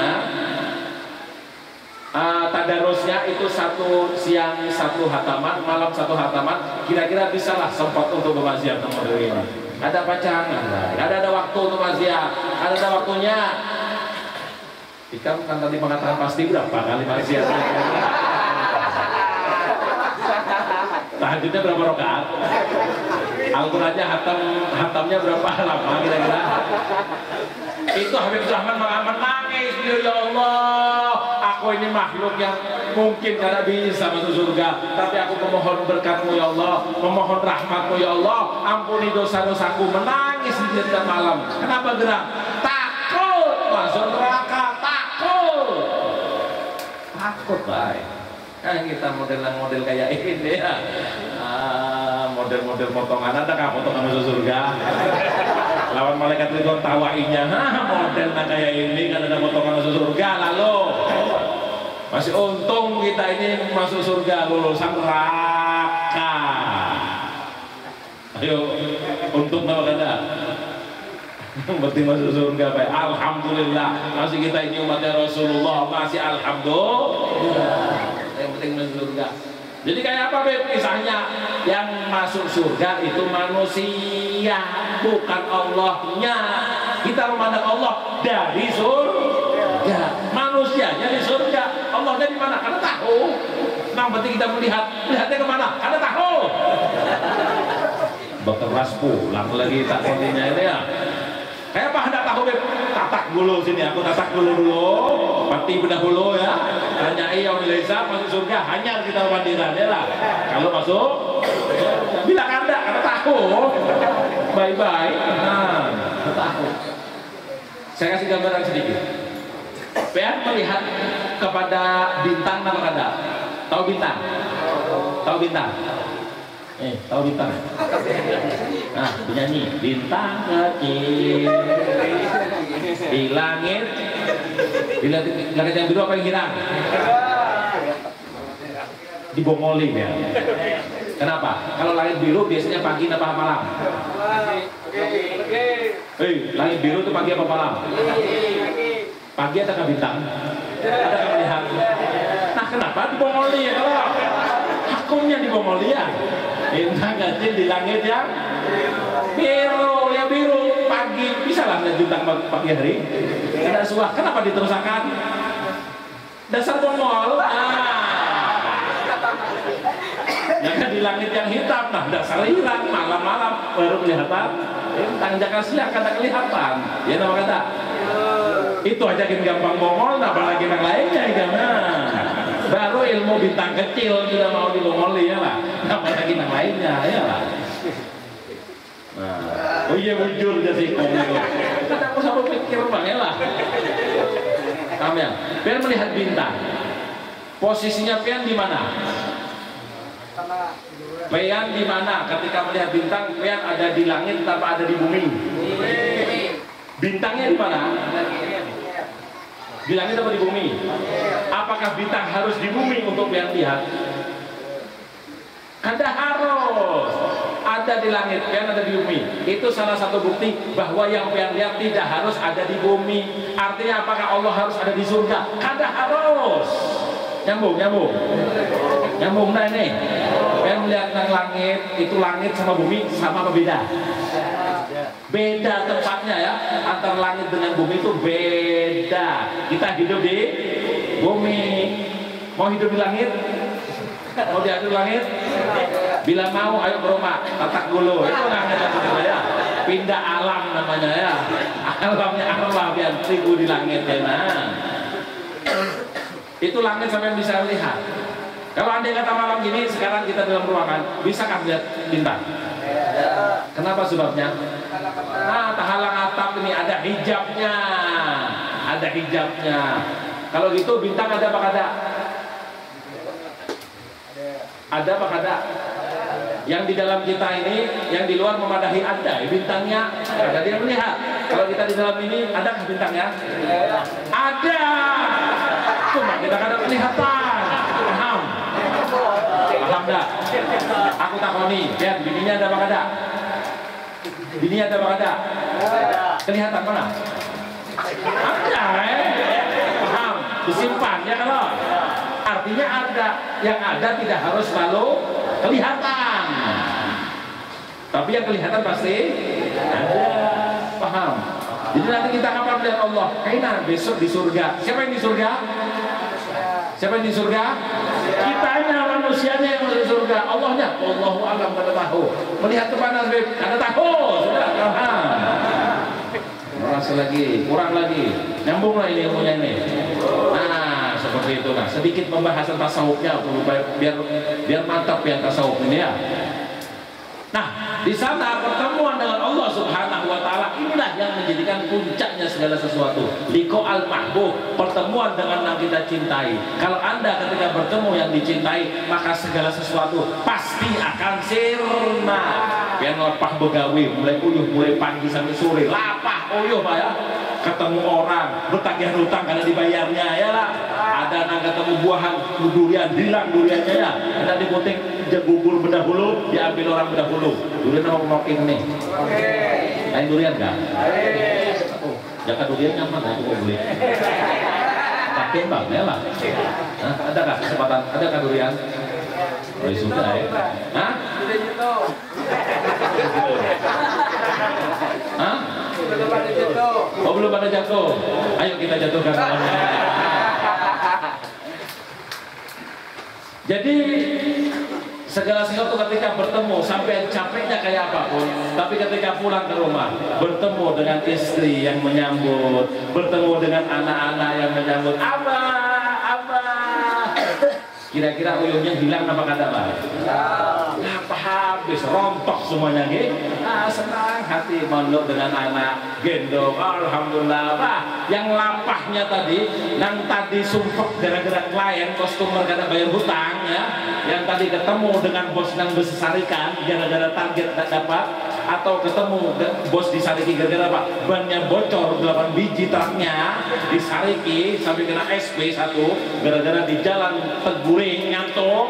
tadarusnya itu 1 siang 1 khataman, malam 1 khataman. Kira-kira bisa lah sempat untuk bermaksiat model ini. Ada pacangan, ada waktu untuk maksiat, ada waktunya. Ikam kan tadi mengatakan pasti berapa kali maksiat? Tahajudnya berapa rakaat? Al-Qurannya hatamnya berapa lama kira-kira? Itu Habib Rahman menangis, ya Allah, aku ini makhluk yang mungkin tidak bisa masuk surga, tapi aku memohon berkat-Mu ya Allah, memohon rahmat-Mu ya Allah, ampuni dosa-dosaku. Menangis di setiap malam. Kenapa gerak? Takut masuk neraka, takut baik. Kan kita model kayak ini ya, model-model potongan. Ada kah potongan masuk surga? Lawan malaikat Ridwan tawainya, model kayak ini kan ada potongan masuk surga. Lalu masih untung kita ini masuk surga, lulusan neraka. Ayo, untung apa kada? Berarti masuk surga baik. Alhamdulillah, masih kita ini umatnya Rasulullah, masih alhamdulillah. Yang penting masuk surga. Jadi kayak apa, Beb? Kisahnya yang masuk surga itu manusia, bukan Allahnya. Kita memandang Allah dari surga, manusianya di surga. Allahnya di mana? Karena tahu. Nah, berarti kita melihatnya kemana? Karena tahu. Bekeras pulang lagi tak kontinya ini ya. Kayak apa hendak tahu, Beb? Tatak dulu sini, aku tatak dulu. Pati pendahulu ya. Tanyai yang Malaysia masuk surga, hanya kita mandiran ya lah. Kalau masuk, bila kada, karena tahu. Bye-bye. Nah, tahu. Saya kasih gambaran sedikit. Pean melihat kepada bintang apa kada? Tahu bintang? Tahu bintang? Tahu bintang? Nah, penyanyi bintang kecil di langit, di langit yang biru apa yang hilang? dibongoli ya. Kenapa? Kalau langit biru biasanya pagi apa malam? Langit biru itu pagi apa malam? Pagi ada ke bintang? Ada ke melihat? Nah kenapa dibongoli ya? Kalau hakumnya dibongoli ya? Bintang kecil di langit yang biru, ya biru pagi, bisa lah melihat bintang pagi hari. Ada suah, kenapa diterusakan? Dasar bongol. Jangan di langit yang hitam, nah dasar hilang, malam-malam baru kelihatan. Bintang jangan siang kada kelihatan. Ya nama kata. Itu aja gampang bongol, apalagi yang lainnya gimana? Baru ilmu bintang kecil sudah mau dibongoli ya lah. Apalagi yang lainnya ya lah. Nah, oh iya bujur jadi kong itu. Kata aku sampai pikir bang ya lah. Kamel, pian melihat bintang. Posisinya pian di mana? Pian di mana ketika melihat bintang? Pian ada di langit atau ada di bumi? Bintangnya di mana? Di langit atau di bumi? Apakah bintang harus di bumi untuk pian lihat? Kada harus. Ada di langit, pian ada di bumi. Itu salah satu bukti bahwa yang pian lihat tidak harus ada di bumi. Artinya apakah Allah harus ada di surga? Kada harus. Nyambung nah ini. Pian melihat nang langit, itu langit sama bumi sama apa beda? Beda tempatnya ya. Antara langit dengan bumi itu beda. Kita hidup di bumi. Mau hidup di langit? Mau diatur langit? Bila mau ayo ke rumah, tatak dulu. Itu namanya ya. Pindah alam namanya ya. Alamnya Allah biar seribu di langit ya nah. Itu langit sampai bisa lihat. Kalau andai kata malam gini, sekarang kita dalam ruangan, bisakah lihat bintang? Kenapa sebabnya? Nah, terhalang atap ini ada hijabnya. Ada hijabnya. Kalau gitu bintang ada apa kada? Ada apa kada? Yang di dalam kita ini, yang di luar memadahi ada bintangnya, ada dia melihat. Kalau kita di dalam ini, ada bintangnya? Ada. Cuma kita kada kelihatan. Paham? Paham dah? Aku takoni, lihat bininya ada apa kada? Bininya ada apa kada? Kelihatan mana? Ada, paham? Disimpan ya kalau? Artinya ada, yang ada tidak harus selalu kelihatan. Tapi yang kelihatan pasti ada, paham? Jadi nanti kita kapan melihat Allah? Kayaknya besok di surga. Siapa yang di surga? Siapa yang di surga? Kitanya, manusianya yang di surga. Allahnya, Allahu alam kada tahu. Melihat ke mana kada tahu. Sudah, paham? Merasa lagi, kurang lagi. Nyambung lah ini ilmunya ini. Nah, seperti itu nah. Sedikit pembahasan tasawufnya biar mantap yang tasawuf ini ya. Nah, di sana pertemuan dengan Allah Subhanahu wa taala inilah yang menjadikan puncaknya segala sesuatu. Liqa al-mahbub, pertemuan dengan yang kita cintai. Kalau Anda ketika bertemu yang dicintai, maka segala sesuatu pasti akan sirna. Biar lapah begawi, mulai uyuh, mulai pagi sampai sore, lapah uyuh Pak ya. Ketemu orang, bertagih hutang karena dibayarnya ya lah. Ada nang ketemu buahan durian, hilang duriannya ya. Ada di puting bubur berdahulu, diambil orang berdahulu. Durian mau knocking nih. Lain durian enggak? Oh, jangan durian nyaman aku mau beli. Pakai bang ya lah. Nah, adakah kesempatan? Adakah durian? Oh, sudah ya. Hah? Hah? Oh belum pada jatuh. Ayo kita jatuhkan malamnya. Jadi segala sesuatu ketika bertemu sampai capeknya kayak apapun, tapi ketika pulang ke rumah bertemu dengan istri yang menyambut, bertemu dengan anak-anak yang menyambut, abah, kira-kira uyuhnya hilang apa kata Pak? Apa habis rontok semuanya gitu. Senang hati mondok dengan anak gendong, alhamdulillah Pak. Yang lapahnya tadi, yang tadi sumpah gara-gara klien customer karena bayar hutang ya, yang tadi ketemu dengan bos yang besarikan gara-gara target tak dapat, atau ketemu bos disariki gara-gara Pak bannya bocor 8 biji truknya disariki sampai kena SP 1 gara-gara di jalan teguring ngantuk.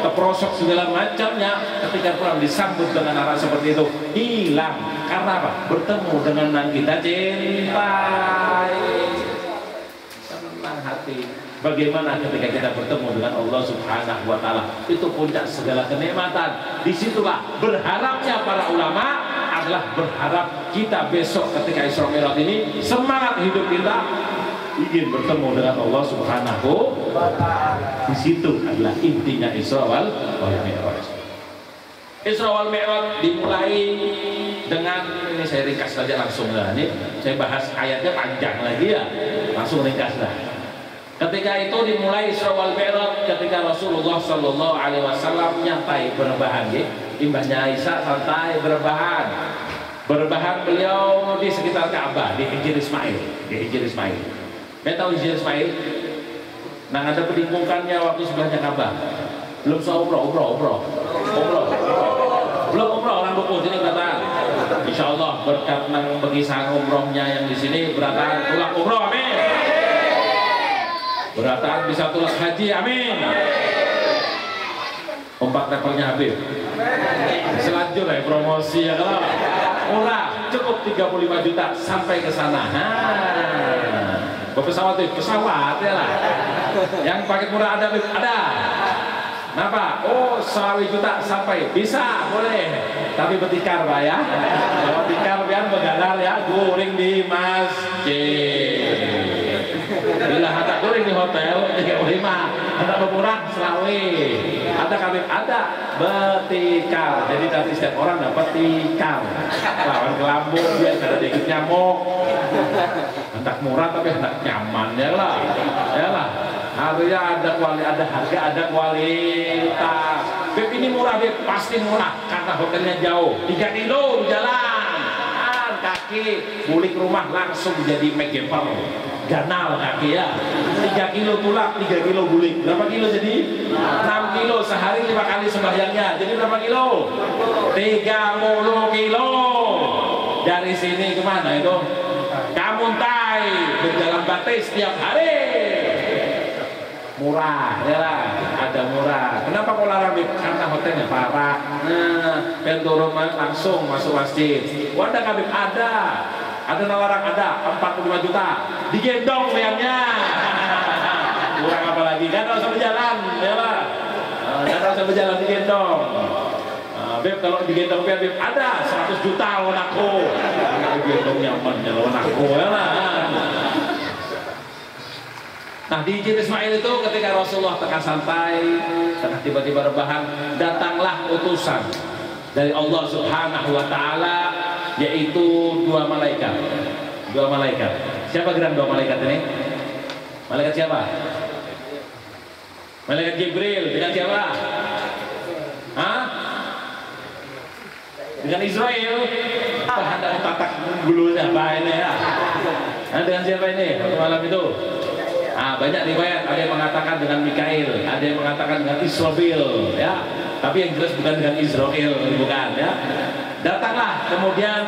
keprosok segala macamnya, ketika pulang disambut dengan arah seperti itu, hilang. Karena apa? Bertemu dengan yang kita cintai. Senang hati. Bagaimana ketika kita bertemu dengan Allah Subhanahu wa Ta'ala? Itu puncak segala kenikmatan. Disitulah berharapnya para ulama adalah berharap kita besok ketika Isra Mi'raj ini, semangat hidup kita ingin bertemu dengan Allah Subhanahu wa Ta'ala. Di situ adalah intinya Isra wal Mi'raj. Isra wal Mi'raj dimulai dengan, ini saya ringkas saja langsung lah. Ini saya bahas ayatnya panjang lagi ya, langsung ringkas lah. Ketika itu dimulai Isra wal Mi'raj ketika Rasulullah Shallallahu Alaihi Wasallam nyantai berbahan, imbahnya Aisyah santai berbahan beliau di sekitar Ka'bah, di Hijr Ismail, Saya tahu Hijr Ismail. Nah, ada peningkungannya waktu sebelahnya Ka'bah. Belum umroh. Belum umroh orang buku sini beratan. Insya Allah berkat nang begisan umrohnya yang di sini beratan pulang umroh, amin. Beratan bisa tulis haji, amin. 4 levelnya Habib. Selanjutnya promosi ya, kalau murah cukup 35 juta sampai ke sana. Pesawat itu pesawat ya lah. Yang paket murah ada, Habib? Ada. Kenapa? Oh, 100 juta sampai bisa, boleh. Tapi betikar Pak ya. Kalau betikar biar begadar ya, guring di masjid. Bila ada guring di hotel 35, ada murah selawe. Ada kabin, ada betikar. Jadi nanti setiap orang dapat tikar. Lawan kelambu biar kada dikit nyamuk. Hendak murah tapi hendak nyaman ya lah. Harusnya ada harga, ada kualitas. Beb ini murah, Beb pasti murah karena hotelnya jauh. 3 kilo jalan, kaki bulik rumah langsung jadi megeper. Ganal kaki ya. 3 kilo tulak, 3 kilo bulik. Berapa kilo jadi? 6 kilo sehari 5 kali sembahyangnya. Jadi berapa kilo? 30 kilo. Dari sini kemana itu? Kamuntai berjalan batik setiap hari. Murah ya lah, ada murah. Kenapa kok larang? Karena hotelnya parah. Nah, turun langsung masuk masjid. Wadah kabin ada nawaran, ada 45 juta digendong bayarnya. Kurang apa lagi? Gak usah berjalan ya lah. Gak usah berjalan, digendong. Beb kalau digendong Beb ada 100 juta lawan aku. Digendong nyaman lawan aku ya lah. Nah, di Hijr Ismail itu ketika Rasulullah tengah santai, tengah tiba-tiba rebahan, datanglah utusan dari Allah Subhanahu wa Ta'ala, yaitu 2 malaikat. Siapa gerak 2 malaikat ini? Malaikat siapa? Malaikat Jibril. Dengan siapa? Hah? Dengan Israel. Hendak tatak bulunya apa ini ya? Dengan siapa ini waktu malam itu? Banyak riwayat, ada yang mengatakan dengan Mikail, ada yang mengatakan dengan Israfil ya. Tapi yang jelas bukan dengan Israel, bukan ya. Datanglah kemudian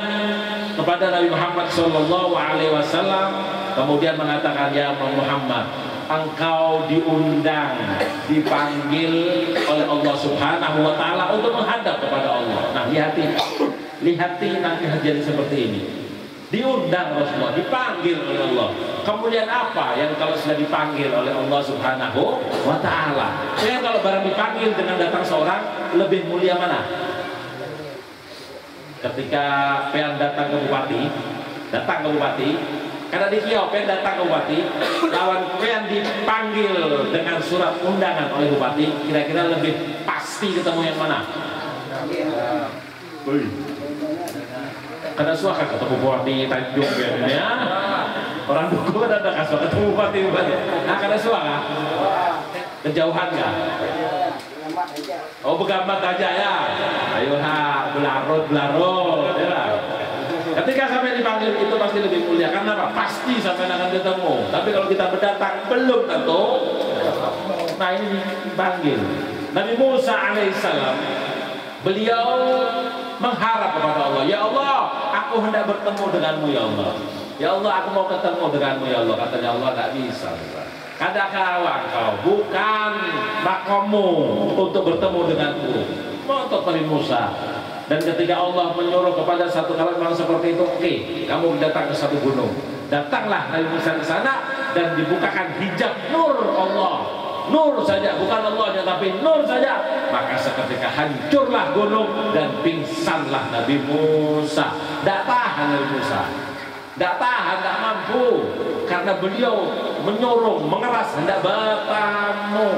kepada Nabi Muhammad Shallallahu Alaihi Wasallam, kemudian mengatakan, ya Muhammad, engkau diundang, dipanggil oleh Allah Subhanahu Wa Taala untuk menghadap kepada Allah. Nah, lihati nanti kejadian seperti ini. Diundang Rasulullah, dipanggil oleh Allah. Kemudian apa yang kalau sudah dipanggil oleh Allah Subhanahu wa Ta'ala? Yang kalau barang dipanggil dengan datang seorang, lebih mulia mana? Ketika pengen datang ke bupati, karena di kiau pengen datang ke bupati, lawan pengen dipanggil dengan surat undangan oleh bupati, kira-kira lebih pasti ketemu yang mana? Karena suaka ketemu bupati Tanjung ya. Orang dukung ada kasih ketemu bupati. Nah, karena suaka kejauhan nggak? Oh, begambat aja ya. Ayo belarut ya. Ketika sampai dipanggil itu pasti lebih mulia. Karena apa? Pasti sampai akan ketemu. Tapi kalau kita berdatang belum tentu. Nah, ini dipanggil. Nabi Musa alaihissalam, beliau mengharap kepada Allah, ya Allah, aku hendak bertemu denganmu ya Allah. Ya Allah, aku mau ketemu denganmu ya Allah. Katanya Allah, tak bisa. Adakah engkau bukan makommu untuk bertemu denganku? Untuk Nabi Musa. Dan ketika Allah menyuruh kepada satu kalimat seperti itu, oke, kamu datang ke satu gunung. Datanglah Nabi Musa ke sana dan dibukakan hijab nur Allah. Nur saja, bukan Allahnya tapi nur saja. Maka seketika hancurlah gunung dan pingsanlah Nabi Musa. Tidak tahan Nabi Musa. Tidak tahan, tidak mampu. Karena beliau menyuruh, mengeras, hendak bertamu.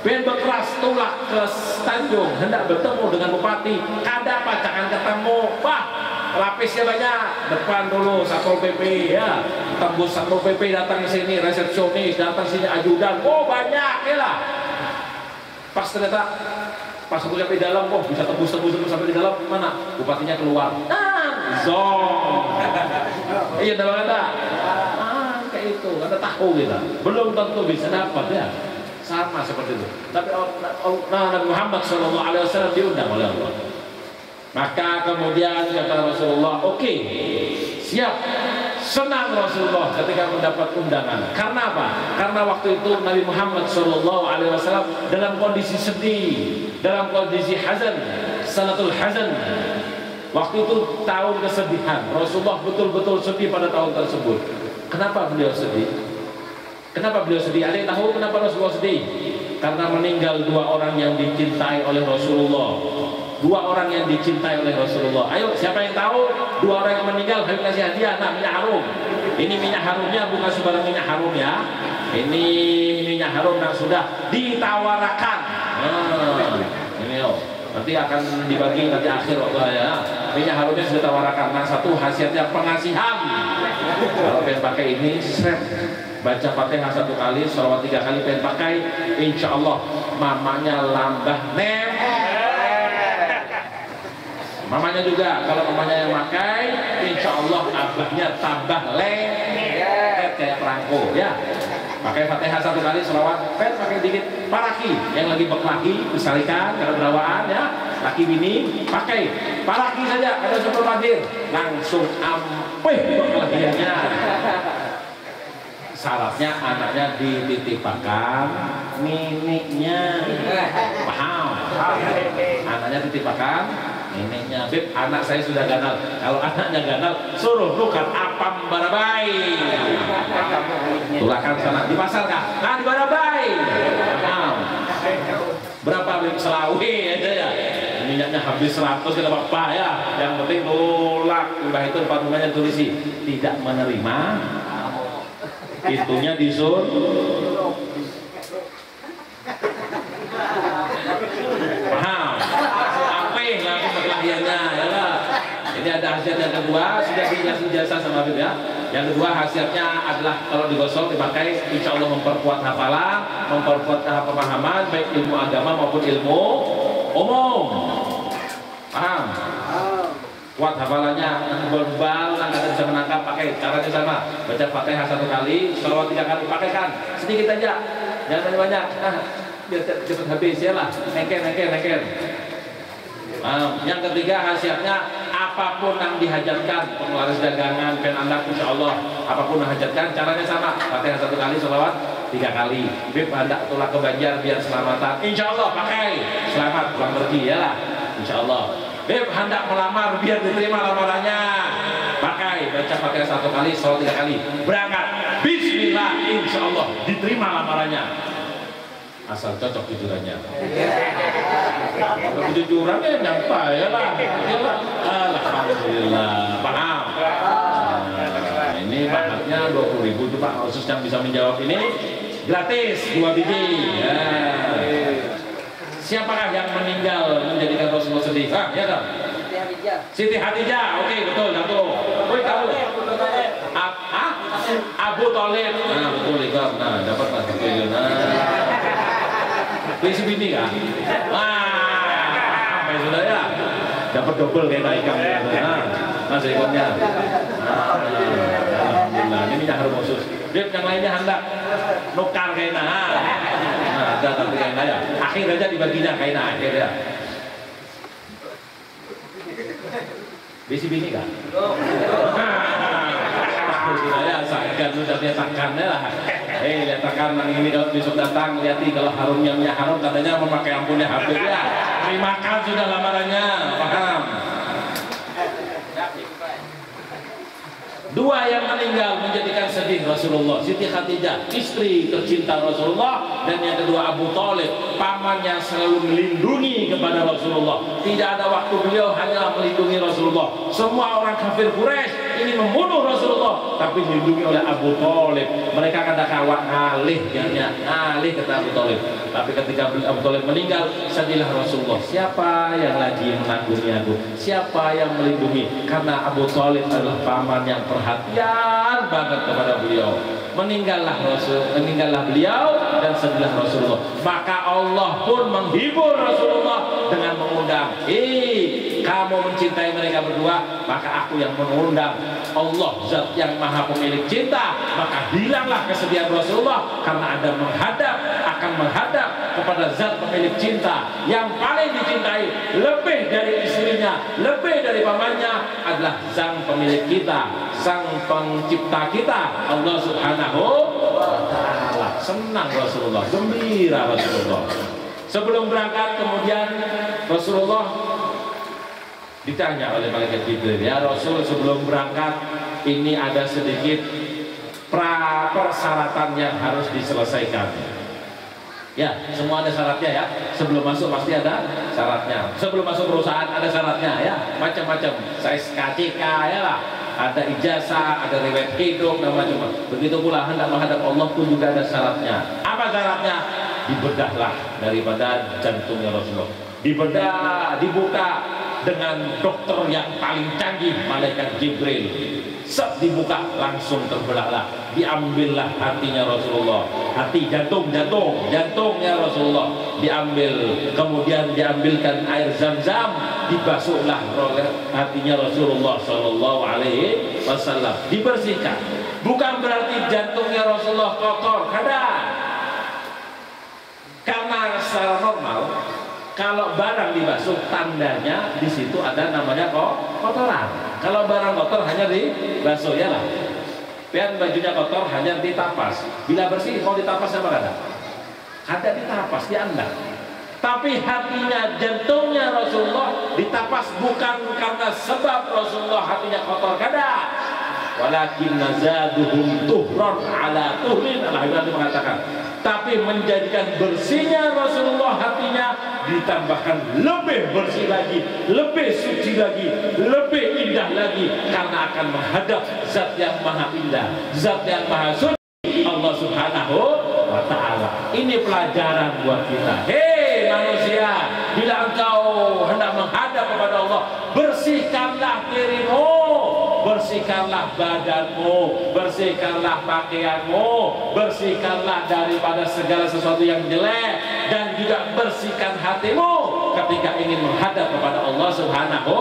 Ben berkeras tulak ke Tanjung, hendak bertemu dengan bupati. Kada apa, jangan ketemu. Wah, lapisnya banyak. Depan dulu Satpol PP ya. Tembus Satpol PP datang ke sini, resepsionis datang sini, ajudan. Oh banyak ya lah. Pas ternyata pas aku sampai dalam, oh bisa tembus sampai di dalam, mana bupatinya keluar. Zong. Iya dalam kata. Kayak itu, kata tahu kita. Belum tentu bisa dapat ya. Sama seperti itu. Tapi Nabi Muhammad SAW diundang oleh Allah. Maka kemudian kata Rasulullah, oke, siap. Senang Rasulullah ketika mendapat undangan. Karena apa? Karena waktu itu Nabi Muhammad SAW dalam kondisi sedih, dalam kondisi hazan, sanatul hazan. Waktu itu tahun kesedihan. Rasulullah betul-betul sedih pada tahun tersebut. Kenapa beliau sedih? Kenapa beliau sedih? Ada yang tahu kenapa Rasulullah sedih? Karena meninggal dua orang yang dicintai oleh Rasulullah. Dua orang yang dicintai oleh Rasulullah. Ayo, siapa yang tahu? Dua orang yang meninggal, kami kasih hadiah. Nah, minyak harum. Ini minyak harumnya bukan sembarang minyak harum ya. Ini minyak harum yang sudah ditawarakan. Ini loh. Nanti akan dibagi nanti akhir waktu ya. Minyak harumnya sudah ditawarakan. Nah, satu khasiatnya pengasihan. Kalau pengen pakai ini, baca Fatihah 1 kali, sholawat 3 kali, pengen pakai, insya Allah mamanya lambah mamanya juga, kalau mamanya yang pakai, insya Allah abahnya tambah kayak perangko ya. Pakai Fatihah 1 kali, sholawat, pakai dikit, paraki yang lagi berkelahi, besarikan, kalau berawaan ya, laki bini, pakai paraki saja, ada super hadir, langsung ampih berkelahiannya. Syaratnya anaknya dititipakan miniknya, paham? Anaknya titipakan miniknya. Beb, anak saya sudah ganal. Kalau anaknya ganal, suruh tukar apam barabai. Tulakan sana di pasar kah? Nah di barabai. Paham? Berapa beb selawi aja ya? Minyaknya habis 100 tidak apa-apa ya. Yang penting tulak. Udah itu depan rumahnya tulisi tidak menerima. Itunya disuruh paham sampai langsung perkelahiannya ya lah. Ini ada khasiat yang kedua, sudah dikasih jasa sama Habib ya. Yang kedua khasiatnya adalah kalau digosok dipakai, insya Allah memperkuat hafalan, memperkuat pemahaman baik ilmu agama maupun ilmu umum. Paham? Kuat hafalannya, berbal, nggak bisa menangkap, pakai caranya sama. Baca Fatihah 1 kali, sholawat 3 kali, pakaikan sedikit aja, jangan banyak. Biar cepat habis ya lah, nengker. Yang ketiga khasiatnya, apapun yang dihajatkan, penglaris dagangan, pen anda, insya Allah, apapun yang dihajatkan, caranya sama. Fatihah 1 kali, sholawat 3 kali. Bib hendak tulak ke Banjar biar selamatan, insya Allah pakai, selamat pulang pergi ya lah, insya Allah. Beb hendak melamar biar diterima lamarannya, pakai baca Fatihah 1 kali, sholawat 3 kali, berangkat, bismillah, insya Allah diterima lamarannya, asal cocok jujurannya. Kalau kejujurannya nyampe ya lah, alhamdulillah, paham. Nah, ini bahannya 20.000 tuh Pak, khusus yang bisa menjawab ini gratis 2 biji ya. Siapakah yang meninggal menjadikan Rasulullah sedih? Ya kan? Siti Khadijah. Oke, betul, satu. Woi, tahu? Abu Thalib. Nah, betul, Ikram. Nah, dapat lah satu ya. Nah. Prinsip ini kan? Wah, sampai sudah ya. Dapat double kayak Ikram. Nah, masih ikutnya. Alhamdulillah, ini minyak harum khusus. Bib, yang lainnya hendak nukar kayak nah, ada tapi kain ya. Akhir aja dibaginya kain akhir ya. Bisi bini kan? Ya, saya kan sudah nyatakan lah. Lihatkan nang ini kalau besok datang, lihat kalau harumnya harum, katanya memakai ampunnya Habib ya. Terimakan sudah lamarannya, paham? Dua yang meninggal menjadikan sedih Rasulullah, Siti Khadijah, istri tercinta Rasulullah, dan yang kedua Abu Thalib, paman yang selalu melindungi kepada Rasulullah. Tidak ada waktu beliau hanya melindungi Rasulullah. Semua orang kafir Quraisy ingin membunuh Rasulullah, tapi dilindungi oleh Abu Thalib. Mereka kata kawan alih kata Abu Thalib. Tapi ketika Abu Thalib meninggal, sedihlah Rasulullah. Siapa yang lagi menanggungi aku? Siapa yang melindungi? Karena Abu Thalib adalah paman yang perhatian banget kepada beliau. Meninggallah beliau dan sedihlah Rasulullah. Maka Allah pun menghibur Rasulullah dengan mengundang, kamu mencintai mereka berdua, maka aku yang mengundang. Allah zat yang maha pemilik cinta, maka hilanglah kesedihan Rasulullah karena ada akan menghadap kepada zat pemilik cinta yang paling dicintai, lebih dari istrinya, lebih dari pamannya, adalah sang pemilik kita, sang pencipta kita, Allah Subhanahu wa ta'ala. Senang Rasulullah, gembira Rasulullah. Sebelum berangkat kemudian Rasulullah ditanya oleh malaikat Jibril, ya Rasul, sebelum berangkat ini ada sedikit persyaratan yang harus diselesaikan. Ya, semua ada syaratnya ya. Sebelum masuk pasti ada syaratnya. Sebelum masuk perusahaan ada syaratnya ya, macam-macam. Saya SKCK ya lah, ada ijazah, ada riwayat hidup dan macam-macam. Begitu pula hendak menghadap Allah pun juga ada syaratnya. Apa syaratnya? Dibedahlah daripada jantungnya Rasulullah. Dibuka dengan dokter yang paling canggih, malaikat Jibril. Set dibuka langsung terbelahlah, diambillah hatinya Rasulullah, hati jantungnya Rasulullah diambil, kemudian diambilkan air zam-zam, dibasuhlah hatinya Rasulullah Shallallahu Alaihi Wasallam, dibersihkan. Bukan berarti jantungnya Rasulullah kotor, kadang karena secara normal kalau barang dibasuh tandanya di situ ada namanya kotoran. Kalau barang kotor hanya dibasuh ya lah. Pian bajunya kotor hanya ditapas. Bila bersih mau ditapas apa kada? Kada ditapas, diandang. Tapi hatinya, jantungnya Rasulullah ditapas bukan karena sebab Rasulullah hatinya kotor, kada. Walakin nazaduhum tuhran ala tuhrin, Allah mengatakan, tapi menjadikan bersihnya Rasulullah hatinya ditambahkan lebih bersih lagi, lebih suci lagi, lebih indah lagi, karena akan menghadap zat yang maha indah, zat yang maha suci, Allah Subhanahu wa ta'ala. Ini pelajaran buat kita. Hei manusia, bila engkau hendak menghadap kepada Allah, bersihkanlah dirimu, bersihkanlah badanmu, bersihkanlah pakaianmu, bersihkanlah daripada segala sesuatu yang jelek, dan juga bersihkan hatimu ketika ingin menghadap kepada Allah Subhanahu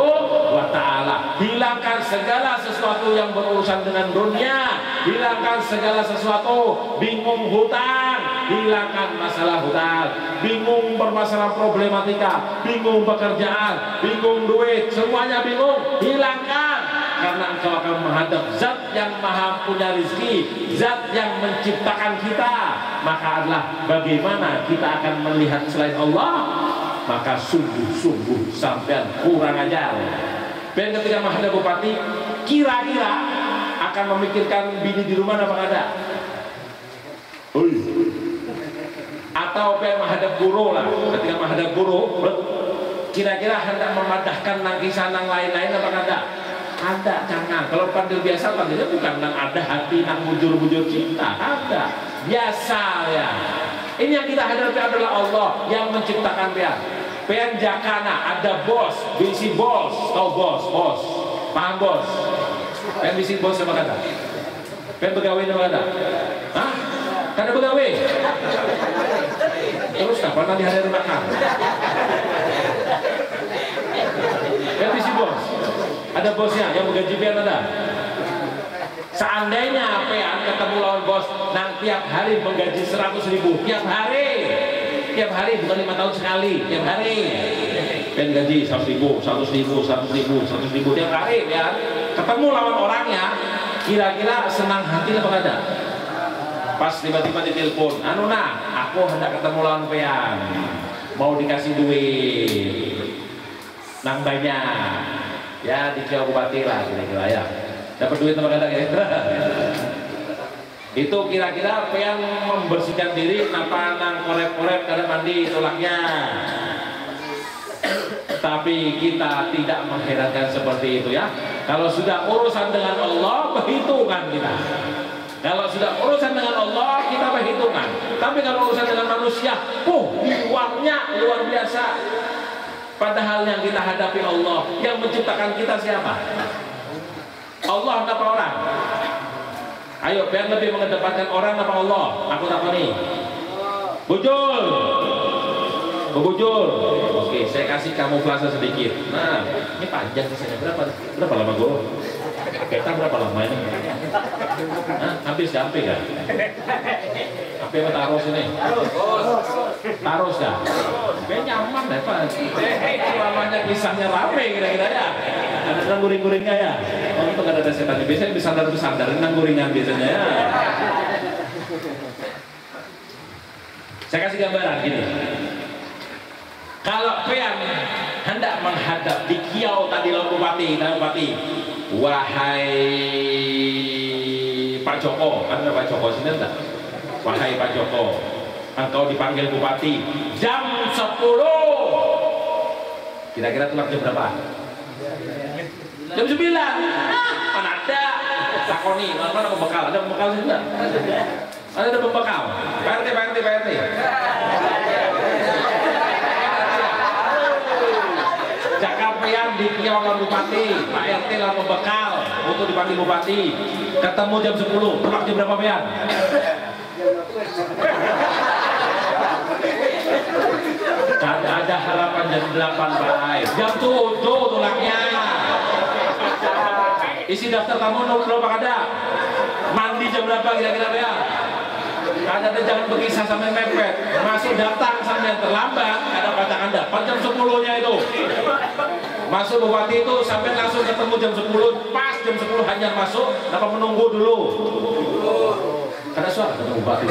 wa ta'ala. Hilangkan segala sesuatu yang berurusan dengan dunia, hilangkan segala sesuatu, bingung hutang, hilangkan masalah hutang, bingung bermasalah problematika, bingung pekerjaan, bingung duit, semuanya bingung, hilangkan. Karena engkau akan menghadap zat yang maha punya rizki, zat yang menciptakan kita. Maka adalah bagaimana kita akan melihat selain Allah, maka sungguh-sungguh sampean kurang ajar. Dan ketika menghadap bupati, kira-kira akan memikirkan bini di rumah apa ada? Atau pengen menghadap guru lah, ketika menghadap guru, kira-kira hendak memadahkan nangkisan nang lain-lain apa ada? Ada, jangan. Kalau panggil biasa, panggilnya bukan nang ada hati, nang bujur-bujur cinta, ada. Biasa ya. Ini yang kita hadapi adalah Allah yang menciptakan dia. Pen jakana, ada bos, bisi bos, tau bos, paham bos? Pen bisi bos apa kata? Pen pegawai apa kata? Hah? Kada pegawai? Terus kapan nanti hari makan? Pen bisi bos. Ada bosnya yang menggaji pian ada. Seandainya pian ketemu lawan bos, nang tiap hari menggaji 100.000 tiap hari bukan 5 tahun sekali, tiap hari. Pian gaji 100.000 tiap hari pian. Ketemu lawan orangnya, kira-kira senang hati apa ada? Pas tiba-tiba ditelepon, anu nah, aku hendak ketemu lawan pean, mau dikasih duit, nang banyak, ya di Kiau Bupati lah kira-kira ya, dapat duit apa kata kira-kira. Itu kira-kira pean membersihkan diri, napa nang korep-korep kada mandi tulaknya. Tapi kita tidak mengherankan seperti itu ya. Kalau sudah urusan dengan Allah, perhitungan kita. Kalau sudah urusan dengan Allah, kita perhitungan. Tapi kalau urusan dengan manusia, uangnya luar biasa. Padahal yang kita hadapi Allah, yang menciptakan kita siapa? Allah apa orang? Ayo, biar lebih mengedepankan orang apa Allah? Aku tak nih. Bujul. Bujul. Oke, saya kasih kamuflase sedikit. Nah, ini panjang kisahnya. Berapa lama gue? Kita berapa lama ini? Hah? Habis sampai kan? Apa yang taruh sini? Taruh dah. Biar nyaman deh Pak. Selamanya kisahnya rame kira-kira ya. Ada nangguring-guringnya ya. Oh itu nggak ada setan. Biasanya bersandar-bersandar nangguringan biasanya ya. Saya kasih gambaran gini. Kalau pean hendak menghadap di Kiau tadi lawan Bupati, wahai Pak Joko, kan ada Pak Joko sini enggak? Wahai Pak Joko, engkau dipanggil Bupati jam 10. Kira-kira tulak jam berapa? Jam 9. Mana ada? Sakoni, mana pembekal? Ada pembekal sini enggak? Ada pembekal. PRT. Pean di Kiau lawan Bupati, Pak RT lawan pembekal untuk dipanggil Bupati, ketemu jam 10, tulak jam berapa Pean? Ada harapan jam 8 Pak, jam 7 tulaknya. Isi daftar tamu berapa ada? Mandi jam berapa kira-kira Pean? Ada jangan berkisah sampai mepet, masuk datang sampai terlambat, ada bacakan dapat jam 10-nya itu. Masuk Bupati itu sampai langsung ketemu jam 10, pas jam 10 hanya masuk, dapat menunggu dulu. Ada suara ketemu Bupati.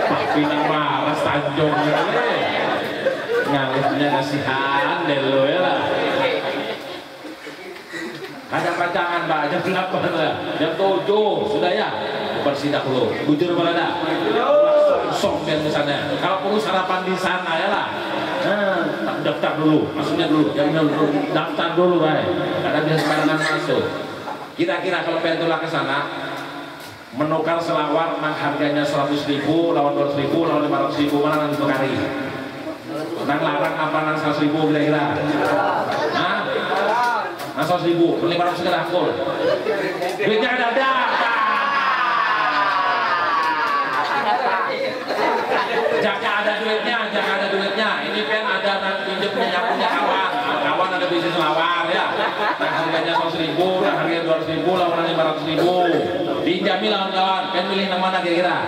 Tapi nama Ras Tanjung ngalihnya kasihan deh lo ya lah. Ada pacangan Pak, jam 8 lah, jam 7 sudah ya, bersih dahulu. Bujur mana ada? Langsung biar ke sana. Kalau perlu sarapan di sana ya lah. Daftar dulu, maksudnya dulu, jangan dulu, daftar dulu Pak. Karena bisa sembarangan masuk. Kira-kira kalau pentula ke sana, menukar selawar nang harganya 100.000, lawan 200.000, lawan 500.000, mana nang tukari? Nang larang apa nang 100.000 kira-kira? Nah, 100.000, 500 sekedar full. Duitnya ada. Jangan ada duitnya. Ini kan ada nanti punya kawan ada bisnis lawar ya. Nah harganya 100.000, nah harganya 200.000, lawan 500.000. Pinjami lawan kawan. Kan milih yang mana kira-kira?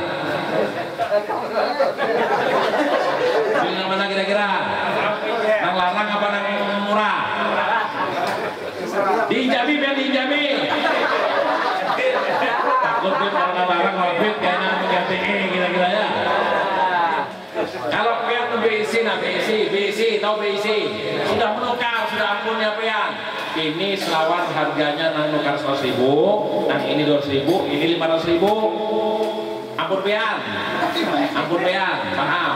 Milih yang mana kira-kira? Nang larang apa nang murah? Diinjami. Takut duit orang larang ngobit kayaknya mengganti kira-kira ya. Kalau pean BIC, tahu BIC sudah menukar, sudah ampunnya pean. Ini selawar harganya nang nukar 100.000, nang ini 200.000, ini 500.000. Ampun pean, paham?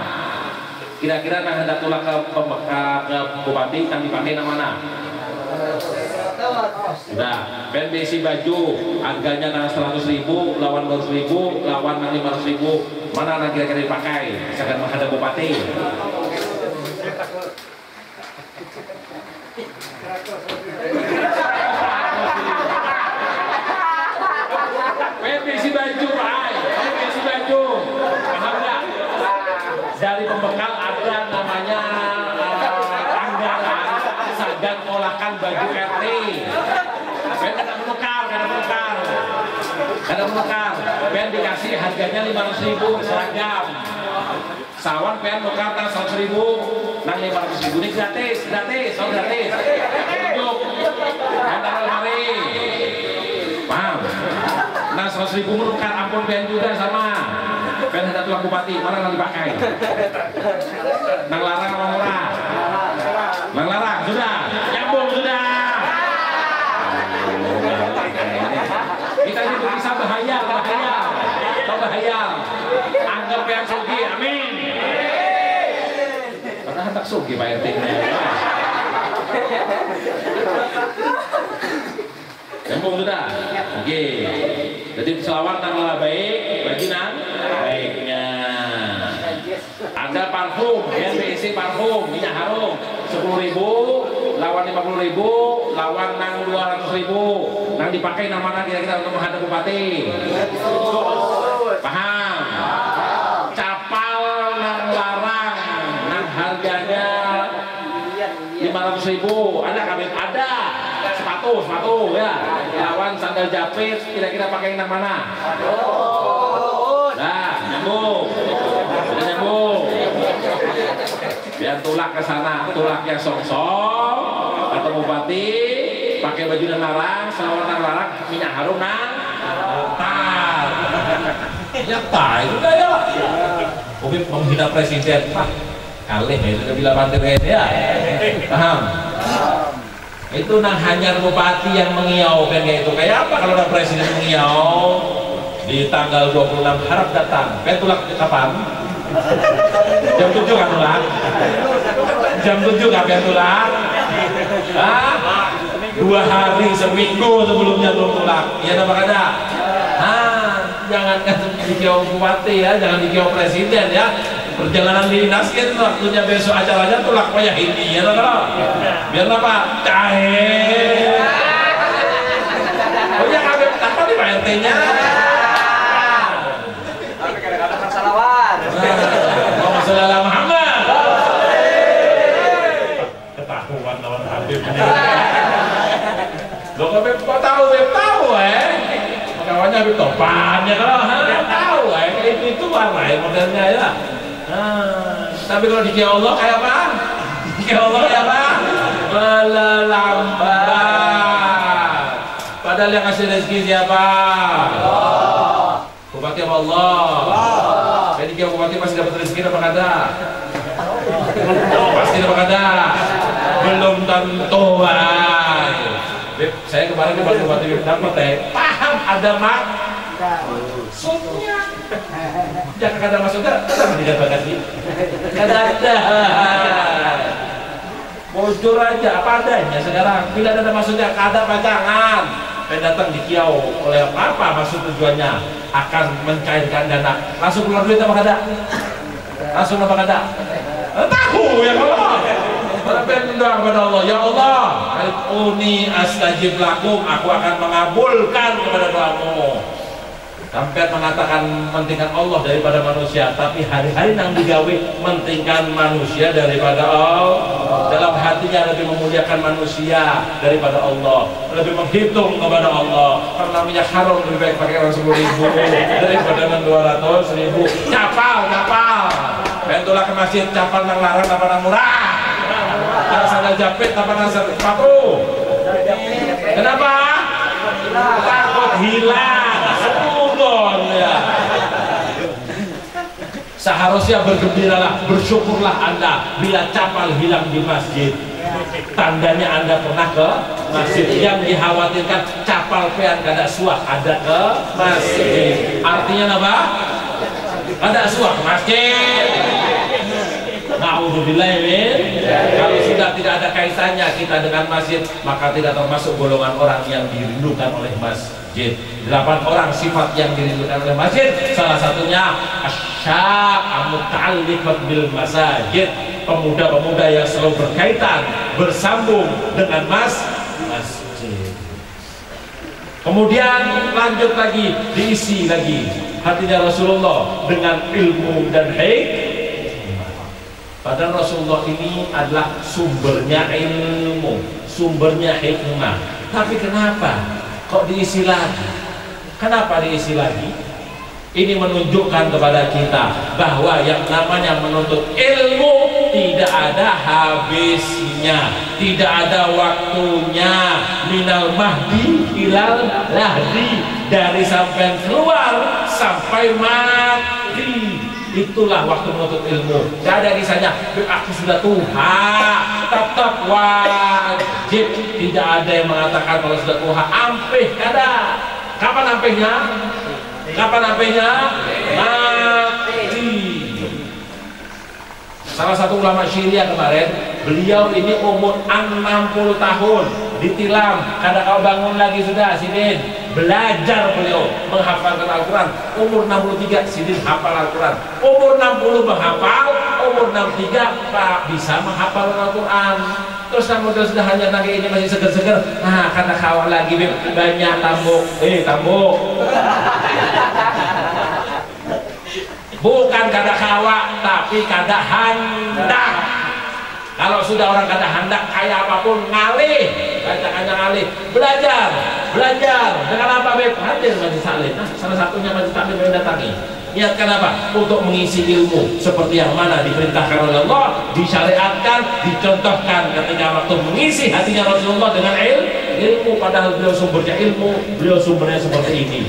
Kira-kira nang hendak tulak ke Bupati, nang dipakai nang mana? Sudah, pen besi baju harganya nang 100.000, lawan 200.000, lawan nang 500.000. Mana nang kira-kira dipakai? Misalkan menghadap Bupati. Pen besi baju, paham nggak? Dari pembekal ada namanya anggaran sagan olakan baju RT. Kada menukar. Pen dikasih harganya 500.000 seragam. Sawan pen nukar nang 100.000, nang 500.000 ini gratis. Tunjuk. Taruh lemari. Paham? 100.000 menukar ampun pen juga sama. Pen ada tulang bupati, mana yang dipakai? Nang larang sama murah. Nang larang sudah, nyambung sudah. Kita ini bisa bahaya. Anggap yang sugi, amin. Karena tak sugi Pak RT. Nyambung sudah. Oke. Jadi selawat tanggal baik, bajinan baiknya. Ada parfum, BNPC parfum, minyak harum 10.000, lawan 50.000, lawan nang 200.000. Nang dipakai nama kira-kira untuk menghadap bupati. Paham? Capal nang larang, nang harganya 500.000. Ada kabin? Ada. Sepatu ya. Lawan sandal japit, kira-kira pakai yang mana? Nah, nyambung. Sudah nyambung. Biar tulak ke sana, tulaknya songsong atau bupati pakai baju nang larang, selawat nang larang, minyak harum nang tar. Minyak tar itu kayak Ubi menghina presiden. Kalih ya itu bila pantai ya. Paham? Itu nang hanyar bupati yang mengiau kan kayak itu. Kayak apa kalau ada presiden mengiau di tanggal 26 harap datang. Kan tulak kapan? Jam 7 kan tulak? Jam 7 kan tulak? Ah, 2 hari seminggu sebelumnya belum tulak. Iya apa kada? Ah, jangan dikiau bupati ya, jangan dikiau presiden ya. Perjalanan dinas kan waktunya besok acaranya tulak payah ini ya toh. Biar apa? Cair. Oh ya kabeh apa di Pak RT-nya? Tapi kadang-kadang salawat. Allahumma sholli ala Muhammad. Ketahuan lawan Habib ini. Lo kok tahu kawannya Habib Topan ya kalau tahu itu warna modelnya ya. Nah, tapi kalau di Allah kayak apa? Di Allah kayak apa? Melambat. Padahal yang kasih rezeki siapa? Allah. Bupati apa Allah? Jadi kalau bupati pasti dapat rezeki apa kada? Pasti apa kada? Belum tentu. Saya kemarin ke bupati dapat paham ada mak. Soalnya jangan kada masuknya, kenapa tidak bagasi? Kada ada. Bocor aja apa adanya sekarang. Bila ada maksudnya kada pacangan, datang di kiau oleh apa maksud tujuannya akan mencairkan dana. Langsung keluar duit apa kada? Langsung apa kada? Tahu ya Allah. Tapi mendoa kepada Allah, ya Allah, uni astajib lakum, aku akan mengabulkan kepada doamu. Sampai mengatakan mentingkan Allah daripada manusia, tapi hari-hari nang digawe mentingkan manusia daripada Allah. Dalam hatinya lebih memuliakan manusia daripada Allah, lebih menghitung kepada Allah. Karena minyak harum lebih baik pakai orang 10.000 daripada 200.000. Capal. Bentulah ke masjid, capal nang larang apa nang murah. Ada sandal japit apa nang sepatu. Kenapa? Takut hilang. Ya. Seharusnya bergembiralah, bersyukurlah Anda bila capal hilang di masjid. Tandanya Anda pernah ke masjid. Yang dikhawatirkan capal pean kada suak ada ke masjid. Artinya apa? Ada suak ke masjid. Na'udzubillah. Kalau sudah tidak ada kaitannya kita dengan masjid, maka tidak termasuk golongan orang yang dirindukan oleh masjid. 8 orang sifat yang dirindukan oleh masjid, salah satunya asyaq muta'alliqat bil masajid, pemuda-pemuda yang selalu berkaitan, bersambung dengan masjid. Kemudian lanjut lagi, diisi lagi hatinya Rasulullah dengan ilmu dan hikmah. Padahal Rasulullah ini adalah sumbernya ilmu, sumbernya hikmah. Tapi kenapa kok diisi lagi? Kenapa diisi lagi? Ini menunjukkan kepada kita bahwa yang namanya menuntut ilmu tidak ada habisnya, tidak ada waktunya. Minal mahdi ilal lahdi, dari sampai keluar sampai mati, itulah waktu menuntut ilmu. Tidak ada kisahnya aku sudah tua, tetap wajib. Tidak ada yang mengatakan kalau sudah tua ampeh. Kada. Kapan ampehnya? Kapan ampehnya? Mati. Salah satu ulama Syria kemarin, beliau ini umur 60 tahun, ditilam, kada kau bangun lagi sudah, Sidin. Belajar beliau menghafalkan Al-Quran. Umur 63 Sidin hafal Al-Quran. Umur 60 menghafal, umur 63 Pak bisa menghafal Al-Quran. Terus namun sudah hanya nangis ini masih seger-seger. Nah, karena kawal lagi banyak tambuk. Tambuk. Bukan kada kawa, tapi kada handak. Kalau sudah orang kada handak, kayak apapun ngalih, katakannya ngalih. Belajar dengan apa? Hadir majlis taklim. Nah, salah satunya majlis taklim yang datangi. Niatkan apa? Untuk mengisi ilmu seperti yang mana diperintahkan oleh Allah, disyariatkan, dicontohkan ketika waktu mengisi hatinya Rasulullah dengan ilmu. Padahal beliau sumbernya ilmu, beliau sumbernya seperti ini.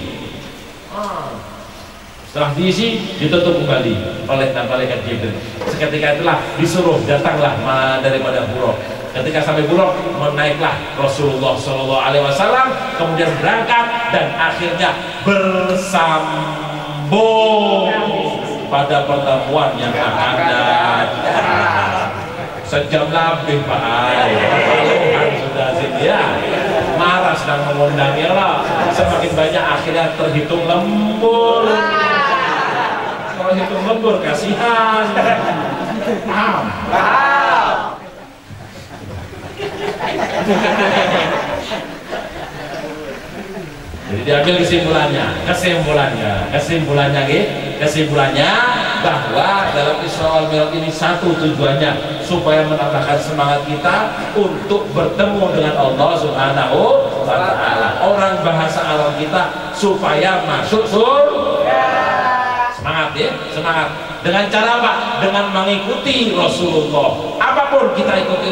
Setelah diisi, ditutup kembali oleh malaikat Jibril. Seketika itulah disuruh datanglah daripada Buraq. Ketika sampai Buraq, menaiklah Rasulullah SAW, kemudian berangkat dan akhirnya bersambung pada pertemuan yang akan datang. Sejam lebih Pak Ai, sudah ya. Marah sedang mengundangnya lah. Semakin banyak akhirnya terhitung lembur. Kalau hitung lembur kasihan. Paham? Jadi diambil kesimpulannya bahwa dalam Isra wal Mi'raj ini satu tujuannya supaya menambahkan semangat kita untuk bertemu dengan Allah Subhanahu wa Ta'ala. Orang bahasa alam kita supaya masuk surga. Semangat ya, semangat. Dengan cara apa? Dengan mengikuti Rasulullah. Apapun kita ikuti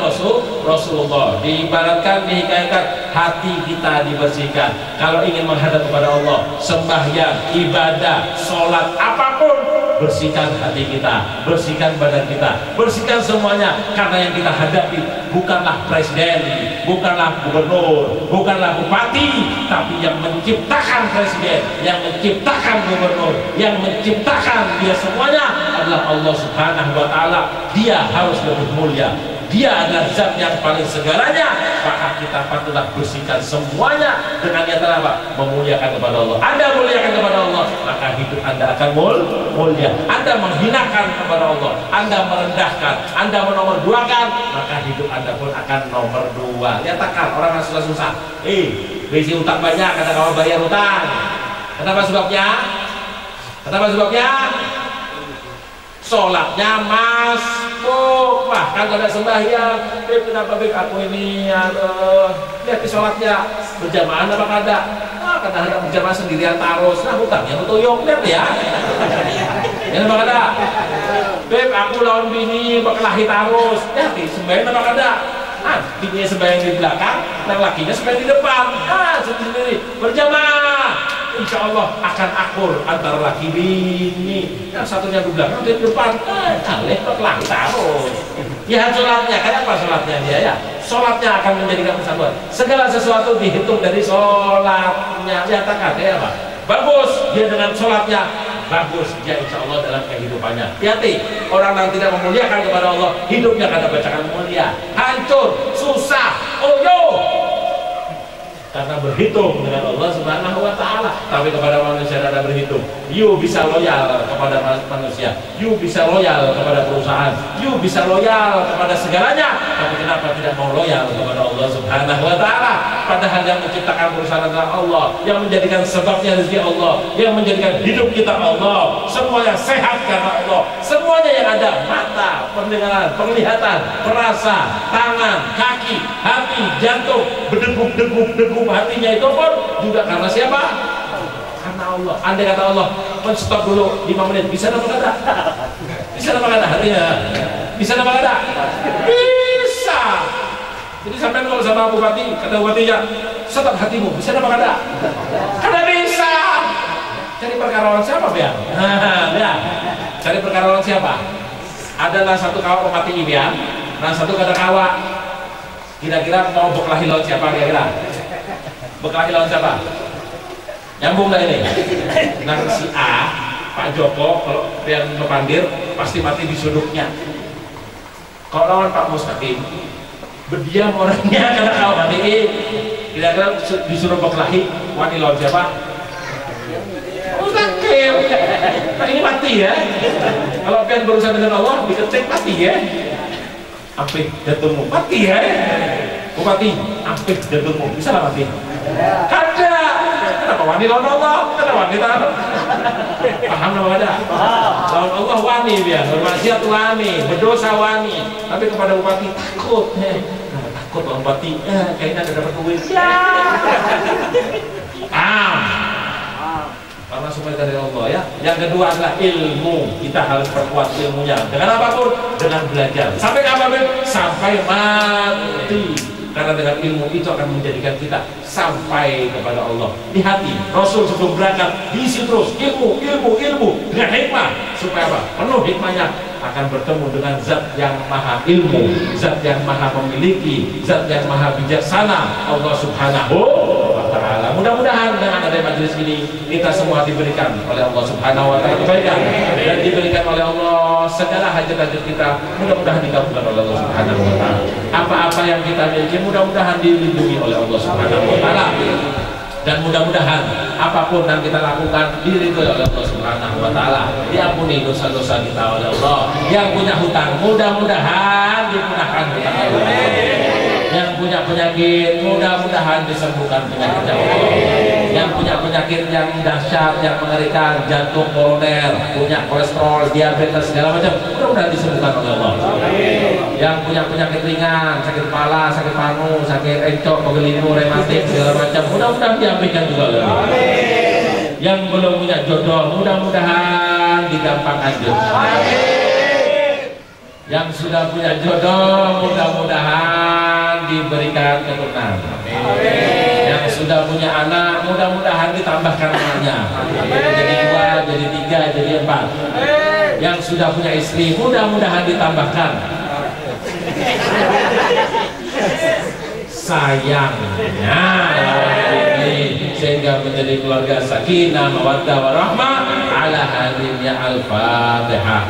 Rasulullah. Diibaratkan, dihikayatkan, hati kita dibersihkan. Kalau ingin menghadap kepada Allah, sembahyang, ibadah, sholat, apapun, bersihkan hati kita, bersihkan badan kita, bersihkan semuanya. Karena yang kita hadapi bukanlah presiden, bukanlah gubernur, bukanlah bupati, tapi yang menciptakan presiden, yang menciptakan gubernur, yang menciptakan dia semuanya adalah Allah Subhanahu wa Ta'ala. Dia harus lebih mulia. Dia adalah zat yang paling segalanya. Maka kita patutlah bersihkan semuanya dengan niatan apa? Memuliakan kepada Allah. Anda muliakan kepada Allah, maka hidup Anda akan mulia. Anda menghinakan kepada Allah, Anda merendahkan, Anda menomorduakan, maka hidup Anda pun akan nomor 2. Lihatkan orang yang susah-susah, besi utang banyak, kata kamu bayar utang. Kenapa sebabnya? Sholatnya masuk, bahkan ada sembahyang. Kenapa aku ini lihat di sholatnya berjamaah apa kada? Kata ada berjamaah sendirian tarus. Nah hutangnya betul yok, lihat ya. Ini apa kada? Aku lawan bini berkelahi tarus. Lihat di sembahyang apa kada? Bini sembahyang di belakang, dan lakinya sembahyang di depan. Sendiri berjamaah. Insya Allah akan akur antara laki bini. Yang satunya di belakang, dia di depan. Berkelahi tarus. Ya sholatnya, kayak apa sholatnya dia ya? Sholatnya akan menjadikan persatuan. Segala sesuatu dihitung dari sholatnya. Nyatakan kayak apa? Bagus dia dengan sholatnya, bagus dia insya Allah dalam kehidupannya. Hati-hati orang yang tidak memuliakan kepada Allah, hidupnya kada bacakan mulia, hancur, susah, karena berhitung dengan Allah Subhanahu wa Ta'ala. Tapi kepada manusia tidak berhitung. You bisa loyal kepada manusia, you bisa loyal kepada perusahaan, you bisa loyal kepada segalanya. Tapi kenapa tidak mau loyal kepada Allah Subhanahu wa Ta'ala? Padahal yang menciptakan perusahaan adalah Allah, yang menjadikan sebabnya rezeki Allah, yang menjadikan hidup kita Allah. Semuanya sehat karena Allah. Semuanya yang ada, mata, pendengaran, penglihatan, perasa, tangan, kaki, hati, jantung, berdegup hatinya itu pun juga karena siapa? Karena Allah. Andai kata Allah, stop dulu 5 menit, bisa apa kata? Bisa apa kata hatinya? Bisa apa ada? Bisa. Jadi sampai kalau sama bupati, kata bupatinya, stop hatimu, bisa apa ada? Kada bisa. Cari perkara orang siapa biar? Ya. Cari perkara orang siapa? Adalah satu kawa pemati biar, dan satu kada kawa. Kira-kira mau berkelahi lawan siapa kira-kira? Berkelahi lawan siapa? Nyambung nggak ini? Nah si A, Pak Joko, kalau yang ngepandir pasti mati di sudutnya. Kalau lawan Pak Mustaqim, berdiam orangnya karena kau mati. Kira-kira disuruh berkelahi, wani lawan siapa? Mustaqim. Nah ini mati ya. Kalau kalian berusaha dengan Allah, dikecek mati ya. Ampih jantungmu mati ya. Bupati, ampih jantungmu bisa lah mati. Kada. Kenapa wani lawan Allah? Kenapa wani tahan? Paham nama ada? Lawan Allah wani dia, bermaksiat wani, berdosa wani. Tapi kepada bupati takut. Takut lawan bupati. Kayaknya ada dapat duit. Karena semua dari Allah ya. Yang kedua adalah ilmu. Kita harus perkuat ilmunya. Dengan apapun, dengan belajar. Sampai kapan? Sampai mati. Karena dengan ilmu itu akan menjadikan kita sampai kepada Allah. Di hati Rasul sebelum berangkat diisi terus ilmu dengan hikmah. Supaya apa? Penuh hikmahnya akan bertemu dengan zat yang maha ilmu, zat yang maha memiliki, zat yang maha bijaksana, Allah Subhanahu wa ta'ala. Mudah-mudahan dengan ada majelis ini kita semua diberikan oleh Allah Subhanahu wa ta'ala kebaikan dan diberikan oleh Allah segala hajat-hajat kita, mudah-mudahan dikabulkan oleh Allah Subhanahu wa ta'ala. Apa-apa yang kita miliki mudah-mudahan dilindungi oleh Allah Subhanahu wa ta'ala. Dan mudah-mudahan apapun yang kita lakukan diridhoi oleh Allah Subhanahu wa ta'ala, diampuni dosa-dosa kita oleh Allah. Yang punya hutang mudah-mudahan dimudahkan hutangnya oleh Allah. Yang punya penyakit mudah-mudahan disembuhkan penyakitnya Allah. Yang punya penyakit yang dahsyat, yang mengerikan, jantung koroner, punya kolesterol, diabetes segala macam, mudah-mudahan disembuhkan oleh Allah. Yang punya penyakit ringan, sakit kepala, sakit panu, sakit encok, pegelimu, rematik segala macam, mudah-mudahan diambilkan juga oleh Allah. Yang belum punya jodoh, mudah-mudahan digampangkan jodoh. Yang sudah punya jodoh, mudah-mudahan diberikan keturunan. Yang sudah punya anak, mudah-mudahan ditambahkan anaknya. Jadi 2, jadi 3, jadi 4. Yang sudah punya istri, mudah-mudahan ditambahkan. Sayangnya sehingga menjadi keluarga sakinah, mawaddah warahmah ala hadhihi al-Fatihah.